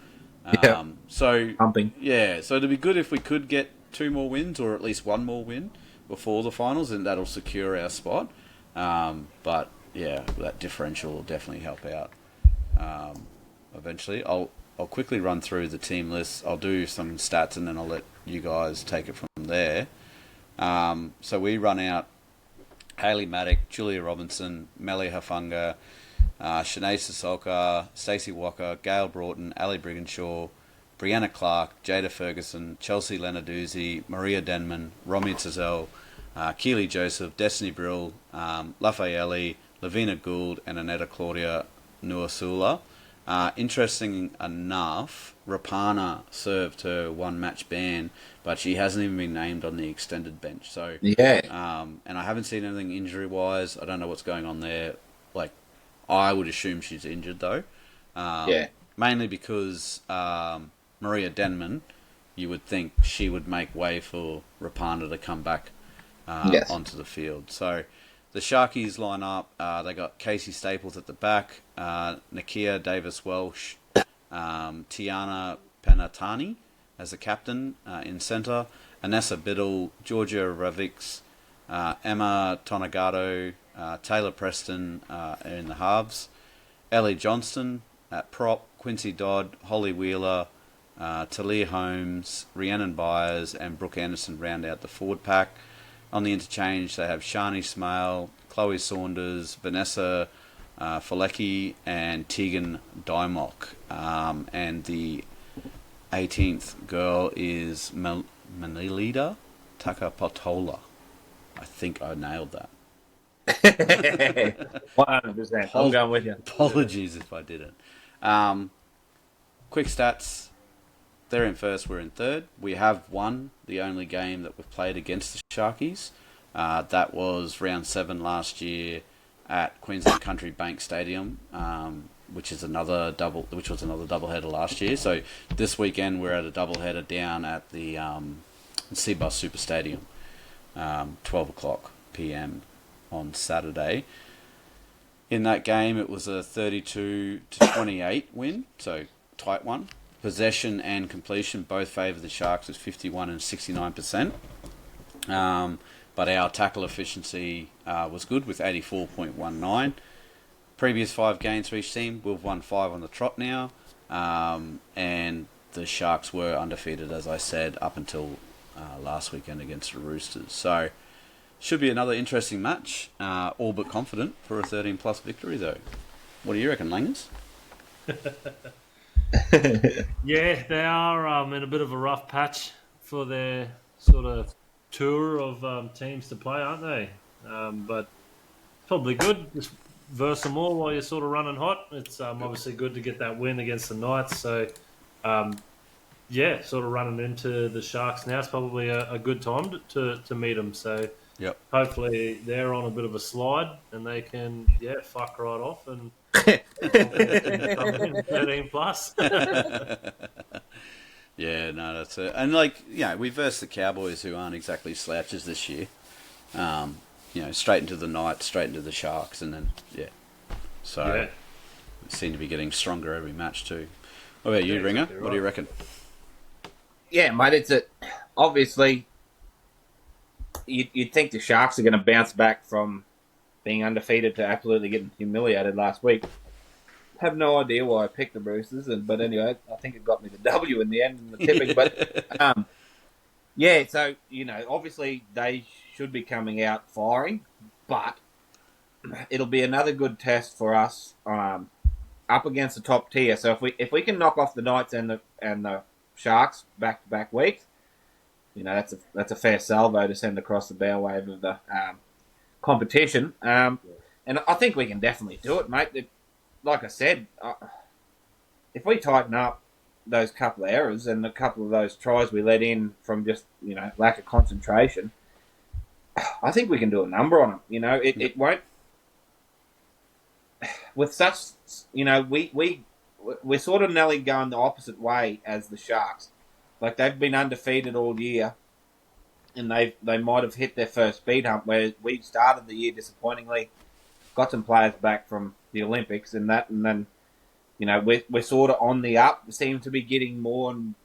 So pumping. So it'd be good if we could get 2 more wins, or at least 1 more win before the finals, and that'll secure our spot. But that differential will definitely help out eventually. I'll quickly run through the team list. I'll do some stats, and then I'll let you guys take it from there. So we run out Hayley Maddock, Julia Robinson, Melly Hafunga, Shanae Sissoko, Stacey Walker, Gail Broughton, Ali Brigginshaw, Brianna Clark, Jada Ferguson, Chelsea Lenarduzzi, Maria Denman, Romy Tazell, Keely Joseph, Destiny Brill, Lafayette, Lavina Gould, and Anetta Claudia Nuasula. Interesting enough, Rapana served her 1 match ban, but she hasn't even been named on the extended bench. So and I haven't seen anything injury wise. I don't know what's going on there. Like, I would assume she's injured though. Mainly because Maria Denman, you would think she would make way for Rapana to come back onto the field. So the Sharkies line up. They got Casey Staples at the back, Nakia Davis-Welsh, Tiana Penatani as the captain in centre, Anessa Biddle, Georgia Raviks, Emma Tonagato, Taylor Preston in the halves, Ellie Johnston at prop, Quincy Dodd, Holly Wheeler, Talia Holmes, Rhiannon Byers, and Brooke Anderson round out the forward pack. On the interchange, they have Shani Smale, Chloe Saunders, Vanessa Folecki, and Tegan Dymock. And the 18th girl is Manilida Takapotola. I think I nailed that. 100%. I'm going with you. Apologies if I didn't. Quick stats. They're in first, we're in third. We have won the only game that we've played against the Sharkies. That was round 7 last year at Queensland Country Bank Stadium, which was another doubleheader last year. So this weekend we're at a doubleheader down at the Seabus Super Stadium, 12:00 p.m. on Saturday. In that game, it was a 32-28 win, so tight one. Possession and completion both favour the Sharks with 51 and 69%. But our tackle efficiency was good with 84.19. Previous 5 games for each team, we've won 5 on the trot now. And the Sharks were undefeated, as I said, up until last weekend against the Roosters. So, should be another interesting match. All but confident for a 13-plus victory, though. What do you reckon, Langers? Yeah, they are in a bit of a rough patch for their sort of tour of teams to play, aren't they? But probably good. Just verse them all while you're sort of running hot. It's obviously good to get that win against the Knights. So, sort of running into the Sharks now is probably a good time to meet them. So, Yep. hopefully they're on a bit of a slide and they can, fuck right off and come in 13 plus. Yeah, no, that's it. And, we versed the Cowboys, who aren't exactly slouches this year. Straight into the Knights, straight into the Sharks, and then, So, we seem to be getting stronger every match, too. What about you, Ringer? Exactly What do you reckon? Yeah, mate, obviously, you'd think the Sharks are going to bounce back from being undefeated to absolutely getting humiliated last week. Have no idea why I picked the Roosters, but anyway, I think it got me the W in the end in the tipping. But so obviously they should be coming out firing, but it'll be another good test for us up against the top tier. So if we can knock off the Knights and the Sharks back to back weeks, that's a fair salvo to send across the bow wave of the competition. And I think we can definitely do it, mate. Like I said, if we tighten up those couple of errors and a couple of those tries we let in from just lack of concentration, I think we can do a number on them. It won't. With such, we're sort of nearly going the opposite way as the Sharks. Like, they've been undefeated all year, and they might have hit their first speed hump, where we started the year disappointingly, got some players back from the Olympics and then we're sort of on the up. We seem to be getting more and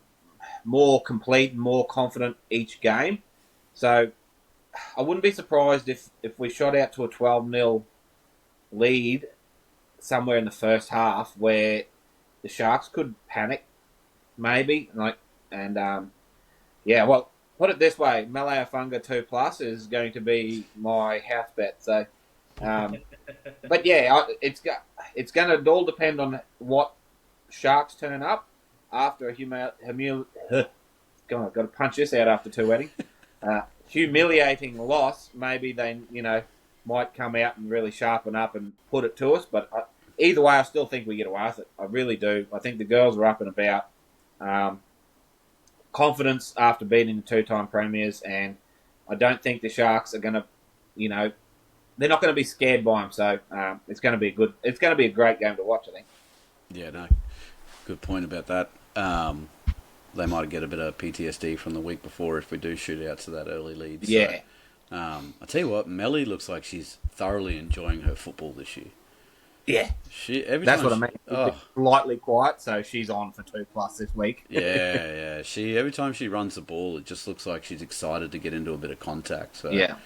more complete and more confident each game. So I wouldn't be surprised if we shot out to a 12-0 lead somewhere in the first half, where the Sharks could panic, maybe. Well, put it this way: Malaya-Funga 2+ is going to be my house bet. So, but it's going to all depend on what Sharks turn up after God, I've got to punch this out after 2 weddings. Humiliating loss. Maybe they, might come out and really sharpen up and put it to us. But either way, I still think we get away with it. I really do. I think the girls are up and about. Confidence after beating the 2-time premiers, and I don't think the Sharks are going to, they're not going to be scared by them. So it's going to be it's going to be a great game to watch, I think. Yeah, no, good point about that. They might get a bit of PTSD from the week before if we do shoot out to that early lead. So, yeah. I tell you what, Melly looks like she's thoroughly enjoying her football this year. Yeah. That's what I mean. Slightly quiet, so she's on for 2+ this week. Yeah. Every time she runs the ball, it just looks like she's excited to get into a bit of contact. So yeah.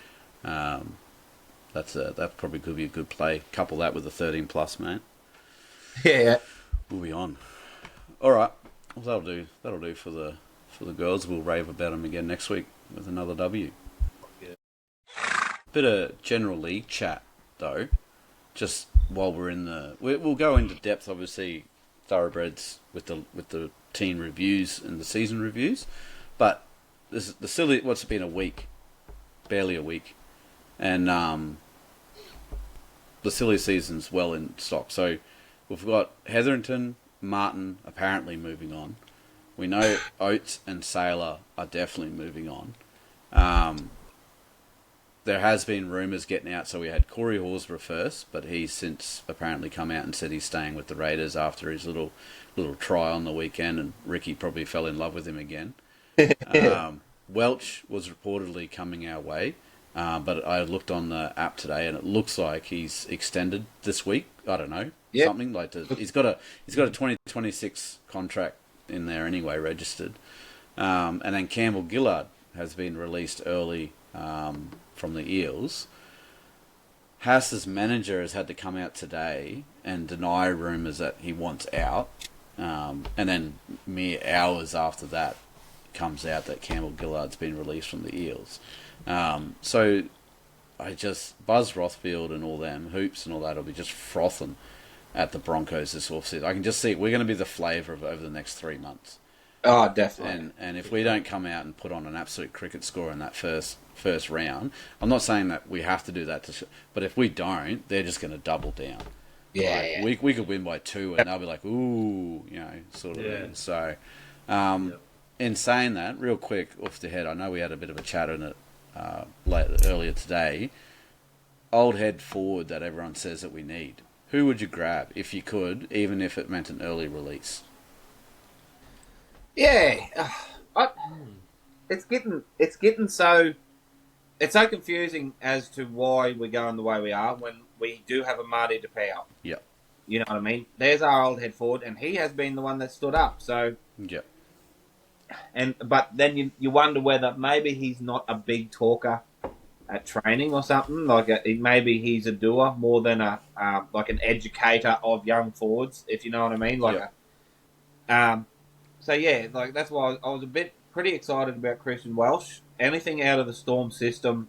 That probably could be a good play. Couple that with a 13+, man. Yeah. We'll be on. All right. Well, that'll do for the girls. We'll rave about them again next week with another W. Yeah. Bit of general league chat though. Just while we're in we'll go into depth, obviously, thoroughbreds with the team reviews and the season reviews, but this is the silly. What's it been, a week, barely a week, and the silly season's well in stock. So we've got Hetherington, Martin apparently moving on. We know Oates and Sailor are definitely moving on. There has been rumours getting out, so we had Corey Horsburgh first, but he's since apparently come out and said he's staying with the Raiders after his little try on the weekend, and Ricky probably fell in love with him again. Welch was reportedly coming our way, but I looked on the app today, and it looks like he's extended this week. I don't know, something like that. He's got a 2026 contract in there anyway, registered. And then Campbell Gillard has been released early from the Eels. Haas's manager has had to come out today and deny rumours that he wants out. And then mere hours after that comes out that Campbell Gillard's been released from the Eels. So I just, Buzz Rothfield and all them, Hoops and all that will be just frothing at the Broncos this offseason. I can just see we're going to be the flavour of over the next 3 months. Oh, definitely. And if we don't come out and put on an absolute cricket score in that first round, I'm not saying that we have to do that, but if we don't, they're just going to double down. Yeah, Like, we could win by 2 and they'll be like, ooh, sort of thing. So, in saying that, real quick off the head, I know we had a bit of a chat on it earlier today. Old head forward that everyone says that we need. Who would you grab if you could, even if it meant an early release? Yeah, it's getting so confusing as to why we're going the way we are when we do have a Marty DePau. Yeah. You know what I mean? There's our old head forward, and he has been the one that stood up. So yeah. But then you wonder whether maybe he's not a big talker at training or something. Like maybe he's a doer more than like an educator of young forwards, if you know what I mean. Like so yeah, like that's why I was pretty excited about Christian Welsh. Anything out of the Storm system,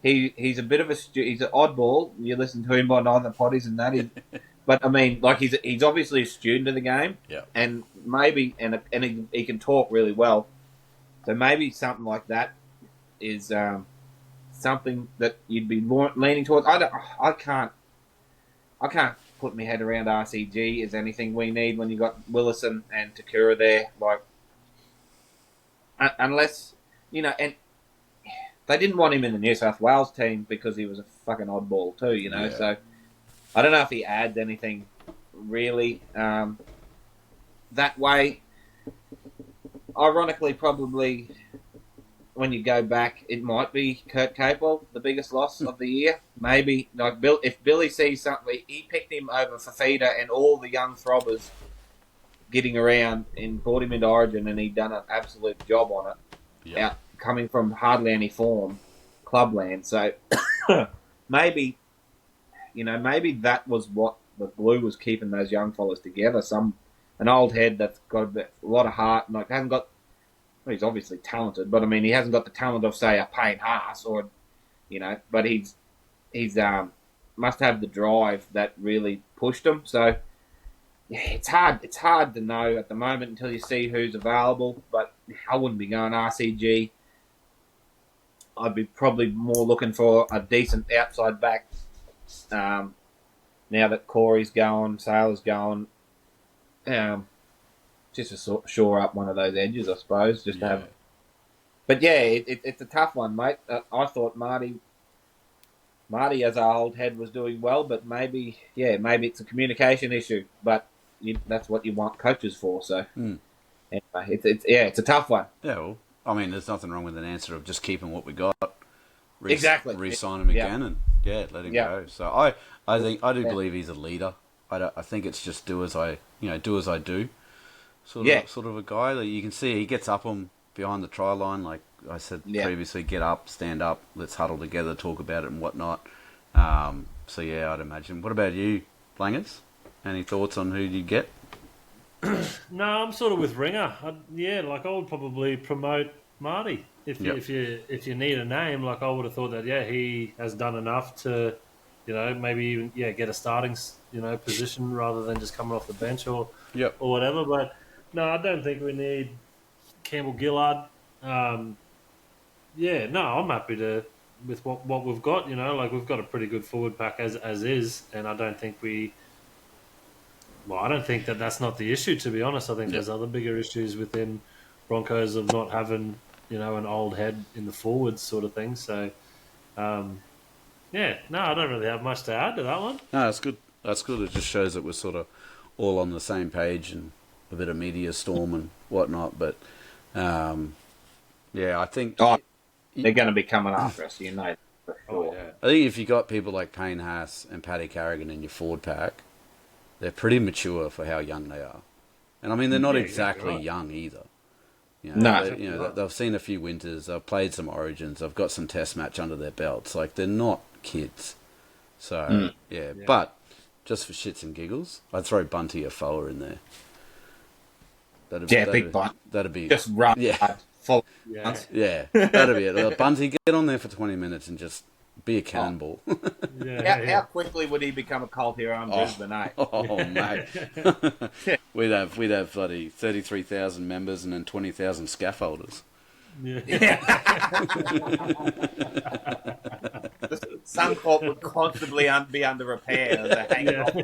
he's a bit of he's an oddball. You listen to him on other potties and that. But I mean, like he's obviously a student of the game, and maybe and he can talk really well. So maybe something like that is something that you'd be more leaning towards. I can't put my head around RCG is anything we need when you got Willison and Takura there. Like, unless and they didn't want him in the New South Wales team because he was a fucking oddball too. Yeah. So I don't know if he adds anything really that way. Ironically, probably when you go back, it might be Kurt Capewell, the biggest loss of the year. Maybe like if Billy sees something, he picked him over Fafita and all the young throbbers getting around and brought him into Origin, and he'd done an absolute job on it. Out coming from hardly any form, clubland. So maybe that was what the glue was keeping those young fellas together. An old head that's got a lot of heart, and like hasn't got. Well, he's obviously talented, but I mean he hasn't got the talent of say a Payne Haas or, but he's must have the drive that really pushed him. So yeah, it's hard to know at the moment until you see who's available. But I wouldn't be going RCG. I'd be probably more looking for a decent outside back. Now that Corey's going, Sailor's going, just to shore up one of those edges, I suppose. Just to have. But yeah, it's a tough one, mate. I thought Marty as our old head was doing well, but maybe it's a communication issue. But that's what you want coaches for. So anyway, it's a tough one. Yeah, well, I mean, there's nothing wrong with an answer of just keeping what we got. Exactly. Re-sign him again and let him go. So I do believe he's a leader. I think it's just do as I do. Sort of a guy that you can see he gets up on behind the try line, like I said previously. Get up, stand up, let's huddle together, talk about it and whatnot. So yeah, I'd imagine. What about you, Langers? Any thoughts on who you get? No, I'm sort of with Ringer. I would probably promote Marty if you need a name. Like I would have thought that he has done enough to, maybe even get a starting position rather than just coming off the bench or whatever. But no, I don't think we need Campbell Gillard. I'm happy with what we've got. We've got a pretty good forward pack as is, and I don't think I don't think that's not the issue, to be honest. I think there's other bigger issues within Broncos of not having, an old head in the forwards sort of thing. So, I don't really have much to add to that one. No, that's good. That's good. It just shows that we're sort of all on the same page and a bit of media storm and whatnot. But, I think... Oh, they're going to be coming after us, for sure. Oh, yeah. I think if you got people like Payne Haas and Paddy Carrigan in your forward pack, they're pretty mature for how young they are. And, I mean, they're not exactly young either. They've seen a few winters. They've played some Origins. They've got some Test match under their belts. Like, they're not kids. So, but just for shits and giggles, I'd throw Bunty Afoa in there. big bunt. That'd be Just run. Yeah, Full. Yeah. yeah. That'd be it. Bunty, get on there for 20 minutes and just be a cannonball. How quickly would he become a cult hero in Brisbane, eh? Oh, mate. we'd have bloody 33,000 members and then 20,000 scaffolders. Yeah. The Suncorp would constantly be under repair as a hanging off.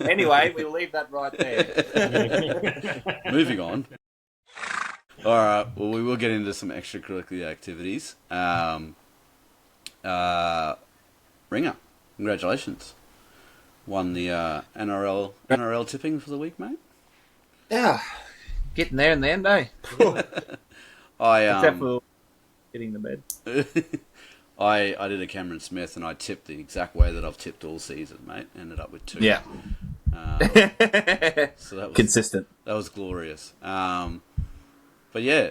Anyway, we'll leave that right there. Moving on. All right. Well, we will get into some extracurricular activities. Ringer, congratulations. Won the NRL tipping for the week, mate. Yeah, getting there in the end, eh? Except for getting the bed. I did a Cameron Smith and I tipped the exact way that I've tipped all season, mate. Ended up with 2. Yeah. So that was consistent. That was glorious. But yeah,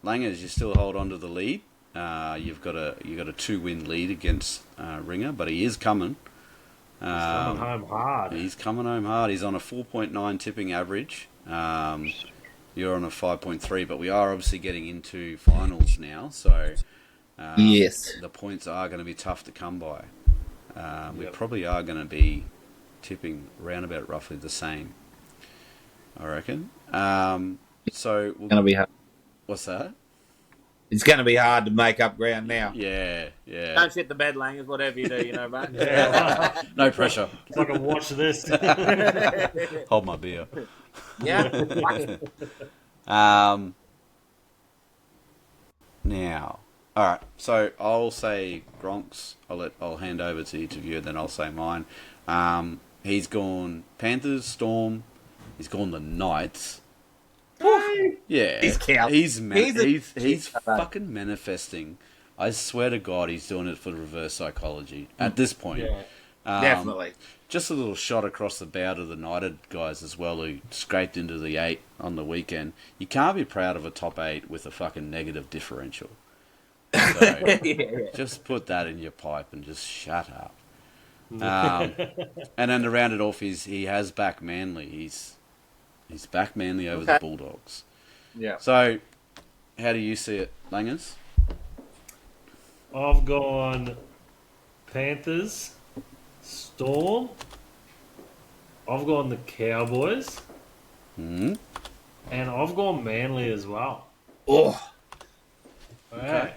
Langers, you still hold on to the lead. You've got a 2-win lead against Ringer, but he is coming. He's coming home hard. He's coming home hard. He's on a 4.9 tipping average. You're on a 5.3, but we are obviously getting into finals now, so Yes. the points are going to be tough to come by. We probably are going to be tipping around about roughly the same, I reckon. So It's going to be hard. What's that? It's going to be hard to make up ground now. Yeah. Don't shit the bed, Langers, whatever you do, you know, mate. No pressure. If I can watch this. Hold my beer. Yeah. Now, all right. So I'll say Gronks. I'll hand over to each of you, and then I'll say mine. He's gone Panthers, Storm. He's gone the Knights. Yeah, He's cow. He's fucking manifesting. I swear to God, he's doing it for reverse psychology at this point. Yeah. Definitely. Just a little shot across the bow to the United guys as well, who scraped into the 8 on the weekend. You can't be proud of a top 8 with a fucking negative differential. So just put that in your pipe and just shut up. And then to round it off, he has back Manly. He's back Manly over the Bulldogs. Yeah. So, how do you see it, Langers? I've gone Panthers, Storm. I've gone the Cowboys. Hmm. And I've gone Manly as well. Oh. Okay.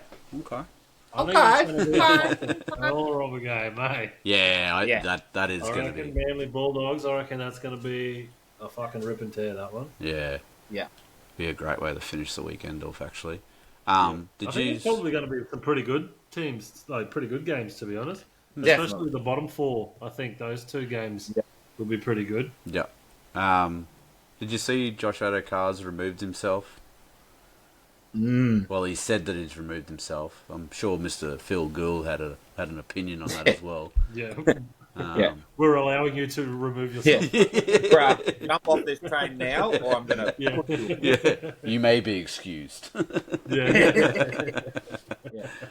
I think it's going to be a hell of a game, mate. Yeah, that is I going to reckon be. Manly Bulldogs, I reckon that's going to be a fucking rip and tear, that one. Yeah. Yeah. Be a great way to finish the weekend off, actually. I think it's probably going to be some pretty good teams, like pretty good games, to be honest. Definitely. Especially the bottom 4. I think those 2 games will be pretty good. Yeah. Did you see Josh Adokars removed himself? Well, he said that he's removed himself. I'm sure Mr. Phil Gould had an opinion on that as well. Yeah. We're allowing you to remove yourself. Bruh, jump off this train now, or I'm going to... Yeah. You may be excused. Yeah.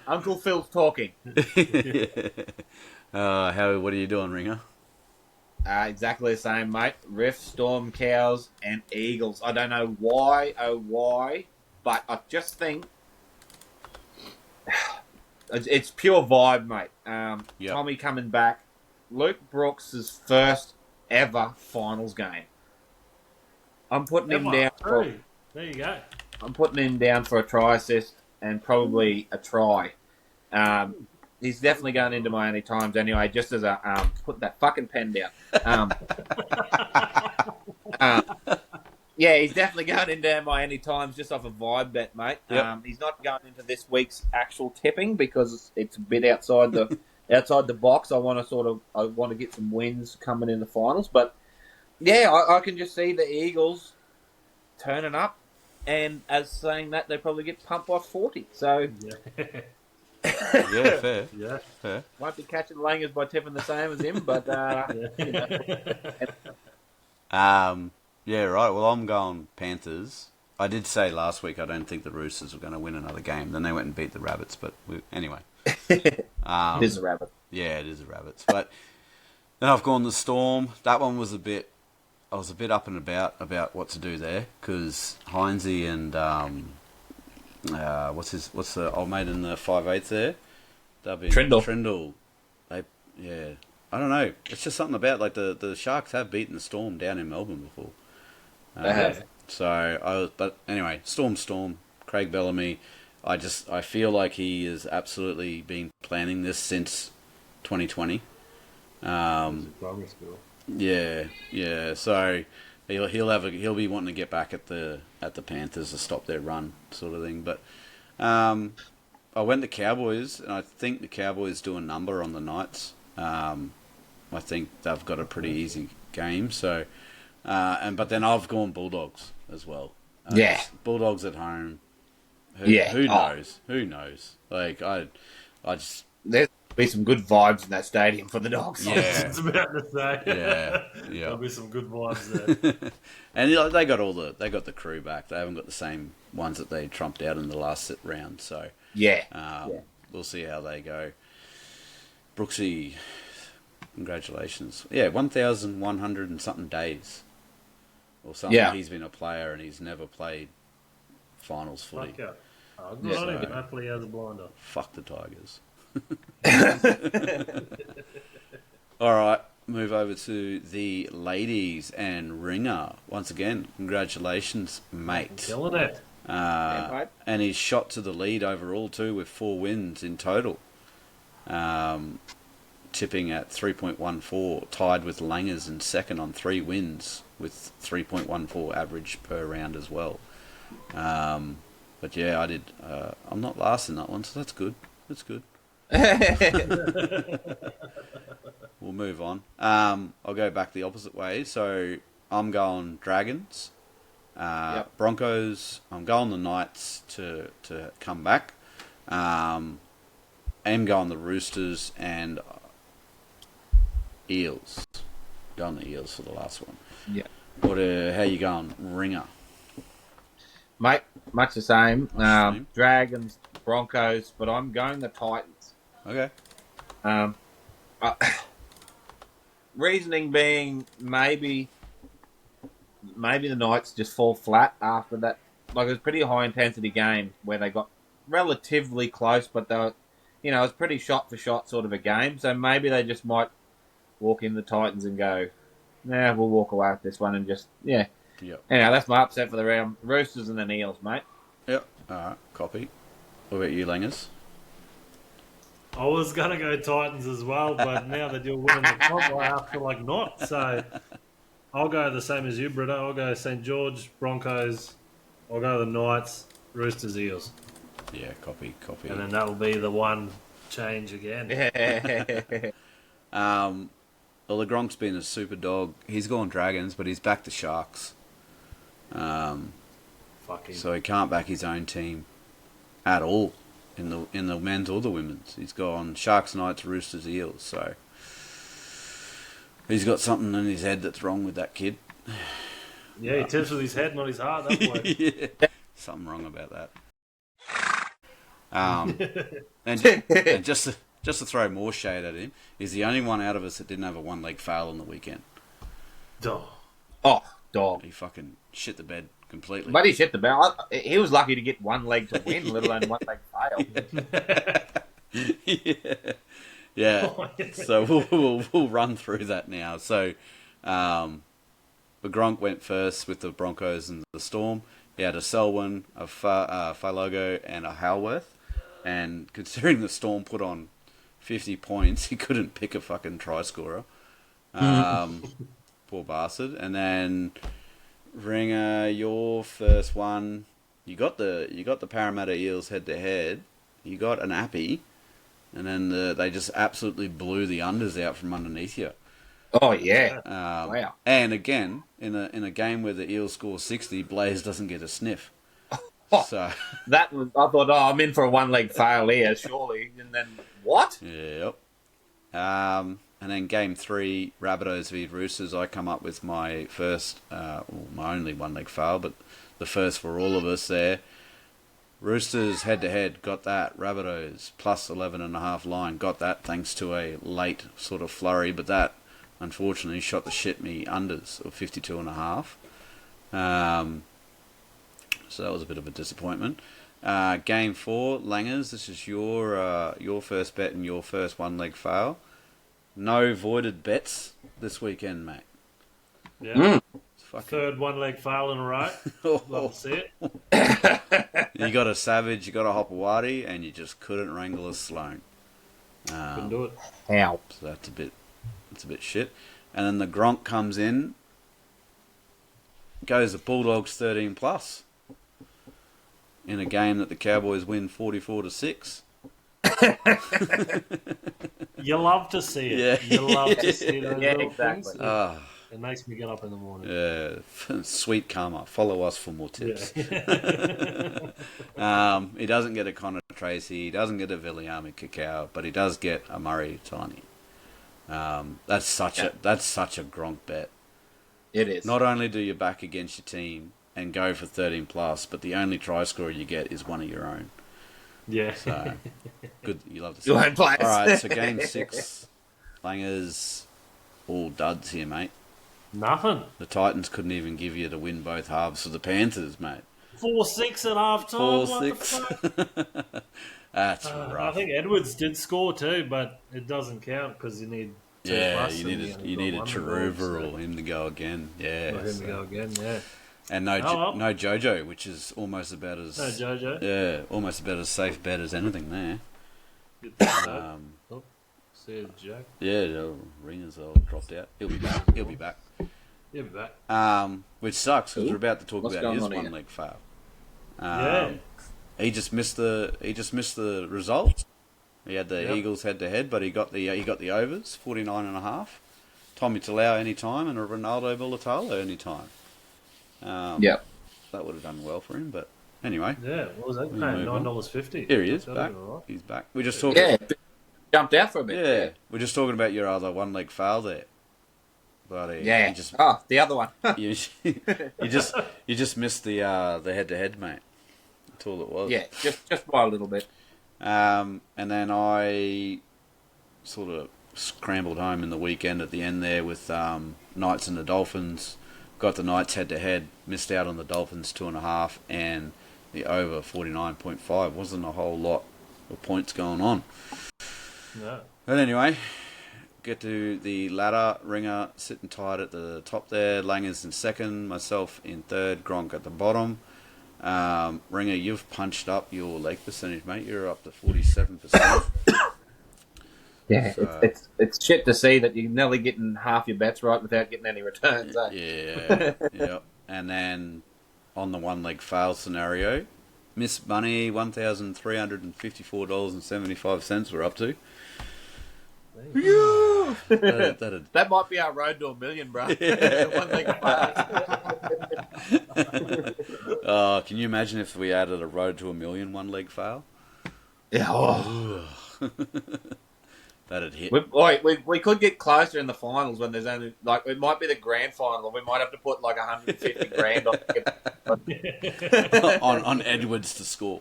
Uncle Phil's talking. What are you doing, Ringer? Exactly the same, mate. Riff, Storm, Cows, and Eagles. I don't know why, but I just think it's pure vibe, mate. Tommy coming back. Luke Brooks' first ever finals game. I'm putting him down for... There you go. I'm putting him down for a try assist and probably a try. He's definitely going into my any times anyway, just as a... put that fucking pen down. Yeah, he's definitely going into my any times just off a vibe bet, mate. Yep. He's not going into this week's actual tipping because it's a bit outside the box. I want to get some wins coming in the finals, but yeah, I can just see the Eagles turning up, and as saying that, they probably get pumped by 40. So Yeah, fair. Yeah. Fair. won't be catching Langers by tipping the same as him, but you know. Yeah, right. Well, I'm going Panthers. I did say last week I don't think the Roosters were going to win another game. Then they went and beat the Rabbits, but anyway. It is a rabbit. Yeah, it is the Rabbits. But then I've gone the Storm. That one was a bit I was a bit up and about what to do there because Heinze and what's the old mate in the 5/8 there? Trindle. Yeah. I don't know. It's just something about like the Sharks have beaten the Storm down in Melbourne before. They have. But anyway, Storm, Craig Bellamy. I feel like he has absolutely been planning this since 2020. Primary school. Yeah. So he'll be wanting to get back at the Panthers to stop their run, sort of thing. But I went to Cowboys, and I think the Cowboys do a number on the Knights. I think they've got a pretty easy game. So, but then I've gone Bulldogs as well. Bulldogs at home. Who knows? Who knows? Like I just. There's be some good vibes in that stadium for the Dogs. Yeah, I was about to say. Yeah. There'll be some good vibes there. And they got the crew back. They haven't got the same ones that they trumped out in the last round. So we'll see how they go. Brooksy, congratulations. Yeah, 1,100 and something days or something. Yeah. He's been a player and he's never played finals footy. Fuck yeah. Good on him. Hopefully he has a blinder. Fuck the Tigers. All right, move over to the ladies and Ringer. Once again, congratulations, mate. Killing it. And he's shot to the lead overall too with 4 wins in total. Tipping at 3.14, tied with Langers in second on 3 wins with 3.14 average per round as well. But yeah, I did. I'm not last in that one, so that's good. That's good. We'll move on. I'll go back the opposite way. So I'm going Dragons, Broncos. I'm going the Knights to come back. I'm going the Roosters and Eels. Going the Eels for the last one. Yeah. How you going, Ringer? Mate, much the same. Dragons, Broncos, but I'm going the Titans. Okay. Reasoning being maybe the Knights just fall flat after that. Like, it was a pretty high intensity game where they got relatively close, but they were, it was pretty shot for shot sort of a game. So maybe they just might walk in the Titans and go, nah, we'll walk away with this one and just, yeah. Yep. Anyhow, that's my upset for the round. Roosters and the Eels, mate. Yep. All right. Copy. What about you, Langers? I was going to go Titans as well, but now that you're winning the comp, I have to not. So I'll go the same as you, Britto. I'll go St. George, Broncos. I'll go the Knights, Roosters, Eels. Yeah, copy. And then that'll be the one change again. Well, the Gronk's been a super dog. He's gone Dragons, but he's back to Sharks. So he can't back his own team at all in the men's or the women's. He's gone Sharks, Knights, Roosters, Eels. So he's got something in his head that's wrong with that kid. Yeah, he tips with his head, not his heart. That way. Yeah. Something wrong about that. And just to throw more shade at him, he's the only one out of us that didn't have a one-leg fail on the weekend. Oh, dog. He fucking shit the bed completely. But he shit the bed. He was lucky to get one leg to win, let alone one leg fail. Yeah. So we'll run through that now. So, the Gronk went first with the Broncos and the Storm. He had a Selwyn, a Falogo, and a Halworth. And considering the Storm put on 50 points, he couldn't pick a fucking try scorer. Poor bastard. And then Ringer, your first one, you got the Parramatta Eels head to head. You got an Appy, and then they just absolutely blew the unders out from underneath you. Oh yeah! Wow. And again, in a game where the Eels score 60, Blaze doesn't get a sniff. So that was, I thought, I'm in for a one-leg fail here, surely. And then what? Yep. And then game 3, Rabbitohs v Roosters. I come up with my first, my only one-leg fail, but the first for all of us there. Roosters head-to-head, got that. Rabbitohs plus 11.5 line, got that thanks to a late sort of flurry, but that unfortunately shot the shit me unders of 52.5. So that was a bit of a disappointment. Game 4, Langers, this is your first bet and your first one leg fail. No voided bets this weekend, mate. Yeah. Fucking... Third one leg fail in a row. Love to see it. You got a Savage, you got a Hopewadi, and you just couldn't wrangle a Sloan. Couldn't do it. How? So that's a bit shit. And then the Gronk comes in, goes the Bulldogs 13 plus in a game that the Cowboys win 44-6. You love to see it. Yeah. You love to see those Yeah, little exactly. things. It makes me get up in the morning. Yeah, sweet karma. Follow us for more tips. Yeah. He doesn't get a Connor Tracy. He doesn't get a Viliami Cacao, but he does get a Murray Tiny. That's such a Gronk bet. It is. Not only do you back against your team and go for 13 plus, but the only try scorer you get is one of your own. Yeah. So good. You love to see. Your own players. All right. So game 6, Langers, all duds here, mate. Nothing. The Titans couldn't even give you to win both halves for the Panthers, mate. 4-6 at half time. 4-6. That's rough. I think Edwards did score too, but it doesn't count because you need two plus. You needed Taruva or him to go again. Yeah. Or him to go again, yeah. And no Jojo, which is almost about as No Jojo. Yeah, almost about as safe bet as anything there. Good to see you, Jack. Yeah, the Ringers all dropped out. He'll be back. He'll be back. He'll be back. Which sucks because we're about to talk What's about his going on one here? leg fail. Yeah. He just missed the result. He had the Yep. Eagles head to head, but he got the overs 49.5. Tommy Talau any time and a Ronaldo Bulatalo any time. Yep. That would have done well for him, but anyway. Yeah, what was that We paying? move on. $9.50. Here he is, That's back. all right. He's back. We're just talking. Yeah. Jumped out for a bit. Yeah, we're just talking about your other one leg fail there. But Yeah. you just the other one. you just missed the head to head, mate. That's all it was. Yeah, just by a little bit. And then I sort of scrambled home in the weekend at the end there with Knights and the Dolphins. Got the Knights head to head, missed out on the Dolphins 2.5, and the over 49.5. Wasn't a whole lot of points going on. No. But anyway, get to the ladder. Ringer sitting tight at the top there. Langers in second, myself in third, Gronk at the bottom. Ringer, you've punched up your leg percentage, mate. You're up to 47%. Yeah, So- it's shit to see that you're nearly getting half your bets right without getting any returns. Eh? Yeah, yep. And then on the one leg fail scenario, Miss Money, $1,354.75 we're up to. Yeah. That might be our road to $1 million, bro. One thing Oh, can you imagine if we added a road to $1 million one leg fail? Yeah. Oh. That'd hit. We could get closer in the finals when there's only like it might be the grand final. We might have to put like 150 grand on it. on Edwards to score.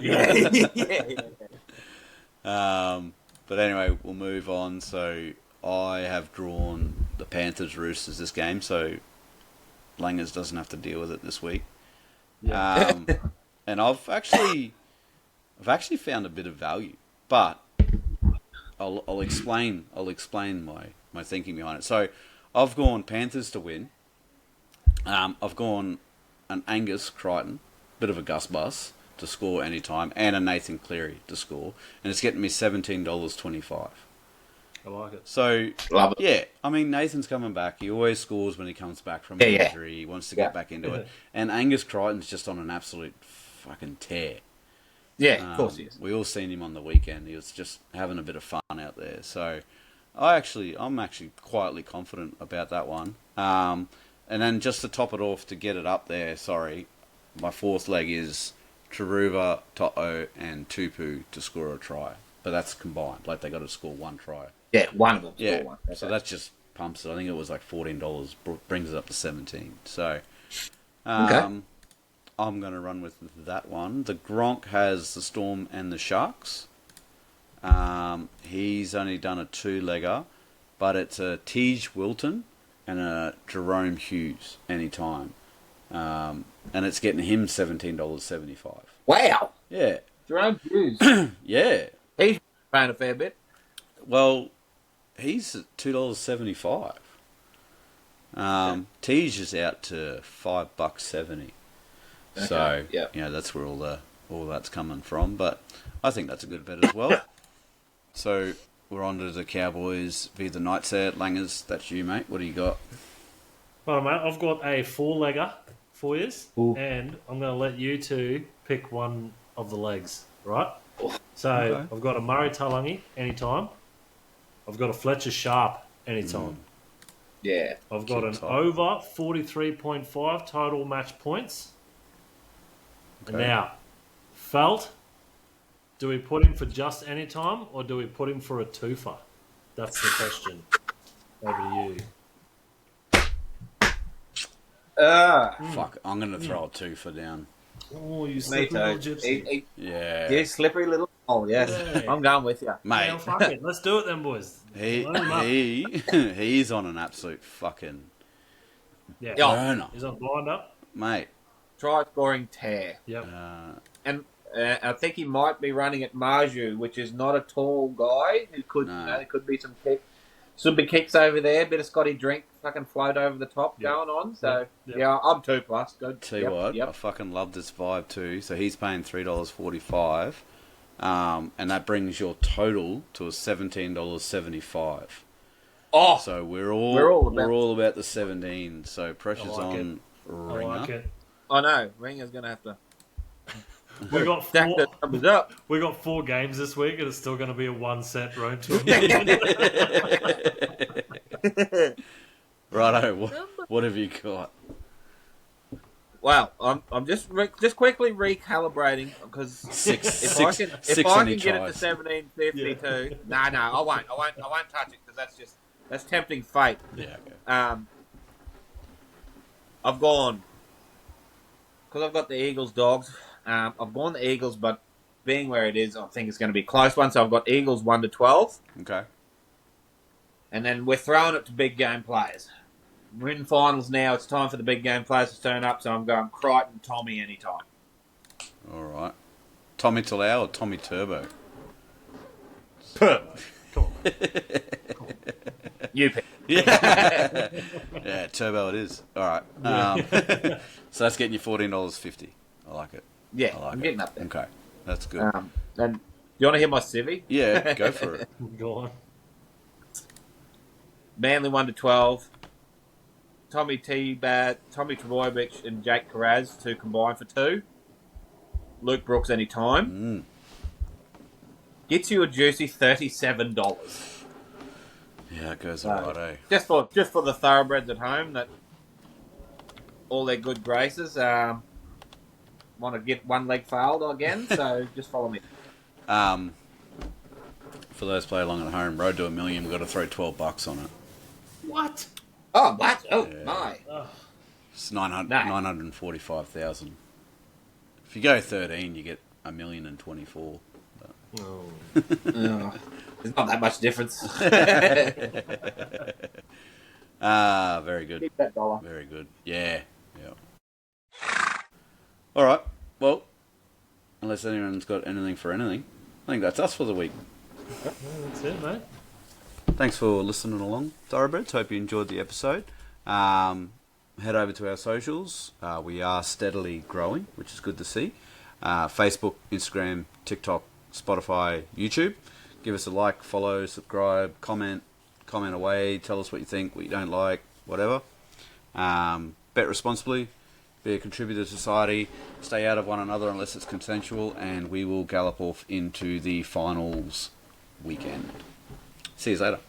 Yeah. But anyway, we'll move on. So I have drawn the Panthers Roosters this game, so Langers doesn't have to deal with it this week. Yeah. And I've actually found a bit of value, but I'll explain my thinking behind it. So I've gone Panthers to win. I've gone an Angus Crichton, bit of a Gus Bus to score anytime, and a Nathan Cleary to score, and it's getting me $17.25. I like it. So Love it. yeah, I mean Nathan's coming back. He always scores when he comes back from Yeah. injury. He wants to get back into it, and Angus Crichton's just on an absolute fucking tear. Yeah, of course he is. We all seen him on the weekend. He was just having a bit of fun out there. So I'm actually quietly confident about that one. And then just to top it off, to get it up there, my fourth leg is Taruva, To'o, and Tupu to score a try. But that's combined. Like, they got to score one try. Yeah, one of them. Yeah. One. So that just pumps it. I think it was like $14, brings it up to 17. So, Okay. I'm going to run with that one. The Gronk has the Storm and the Sharks. He's only done a two-legger, but it's a Tej Wilton and a Jerome Hughes anytime. And it's getting him $17.75. Wow. Yeah. Jerome Hughes. Yeah. He's paying a fair bit. Well, he's at $2.75. Tej is out to $5.70. Okay, So yep. that's where all that's coming from. But I think that's a good bet as well. So we're on to the Cowboys v the Knights there. Langers, that's you, mate. What do you got? Well, mate, I've got a 4-legger for you, Ooh. and I'm going to let you two pick one of the legs, right? So Okay. I've got a Murray Talangi anytime. I've got a Fletcher Sharp anytime. Yeah. I've got an Tip top. over 43.5 total match points. Okay. Now, Felt, do we put him for just any time or do we put him for a twofer? That's the question. Over to you. Fuck, I'm going to throw a twofer down. Oh, you Me slippery little too. gypsy. Yeah. Slippery little. Oh, yes. Yeah. I'm going with you. Mate, Well, fuck it. Let's do it then, boys. Line 'em up. he's on an absolute fucking Yeah. burner. He's on blind up. Mate. Try scoring tear. Yep. And I think he might be running at Marju, which is not a tall guy. Who could, No. there could be some big kicks over there. Bit of Scotty drink, fucking float over the top going on. So Yep. yeah, I'm 2+. Good. Tell you what, I fucking love this vibe too. So he's paying $3.45, and that brings your total to a $17.75. Oh, So we're We're all all about- about the 17. So pressure's I like on I Ringer. like it. I know. Ringer's gonna have to We got stack four. the numbers up. We got 4 games this week, and it's still going to be a 1-cent road to $1 million. Righto, what have you got? Well, I'm just quickly recalibrating because Six if I can any get it to tries. 17.52, no, I won't touch it because that's tempting fate. Yeah, okay. I've gone because I've got the Eagles dogs. I've gone the Eagles, but being where it is, I think it's going to be a close one. So I've got Eagles 1-12, Okay. and then we're throwing it to big game players. We're in finals now. It's time for the big game players to turn up. So I'm going Crichton, Tommy anytime. All right. Tommy Talau or Tommy Turbo? Come on. You pick. Yeah, Turbo it is. All right. So that's getting you $14.50. I like it. Yeah, I like I'm it. getting up there. Okay, that's good. And you want to hear my civvy? Yeah, go for it. Go on. Manly 1-12. Tommy T-Bat, Tommy Trebojevic, and Jake Carraz, 2 combined for 2. Luke Brooks anytime. Gets you a juicy $37. Yeah, it goes all right, eh? Just for the thoroughbreds at home that all their good graces want to get one leg failed again. So just follow me. For those play along at home, Road to $1 million, we've got to throw $12 on it. What? Oh, what? Oh, Yeah. my. It's 945,000. If you go 13, you get $1,024,000. Oh. Oh, there's not that much difference. Very good. Keep that dollar. Very good. Yeah. All right. Well, unless anyone's got anything for anything, I think that's us for the week. Well, that's it, mate. Thanks for listening along, Thoroughbreds. Hope you enjoyed the episode. Head over to our socials. We are steadily growing, which is good to see. Facebook, Instagram, TikTok, Spotify, YouTube. Give us a like, follow, subscribe, comment away. Tell us what you think, what you don't like, whatever. Bet responsibly. Be a contributor to society. Stay out of one another unless it's consensual. And we will gallop off into the finals weekend. See you later.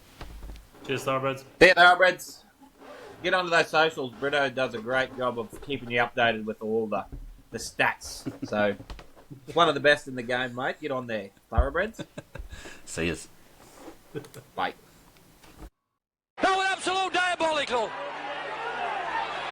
Cheers, Thoroughbreds. See you, thoroughbreds. Get onto those socials. Britto does a great job of keeping you updated with all the stats. So, it's one of the best in the game, mate. Get on there, thoroughbreds. See yous. Bye. That was absolute diabolical.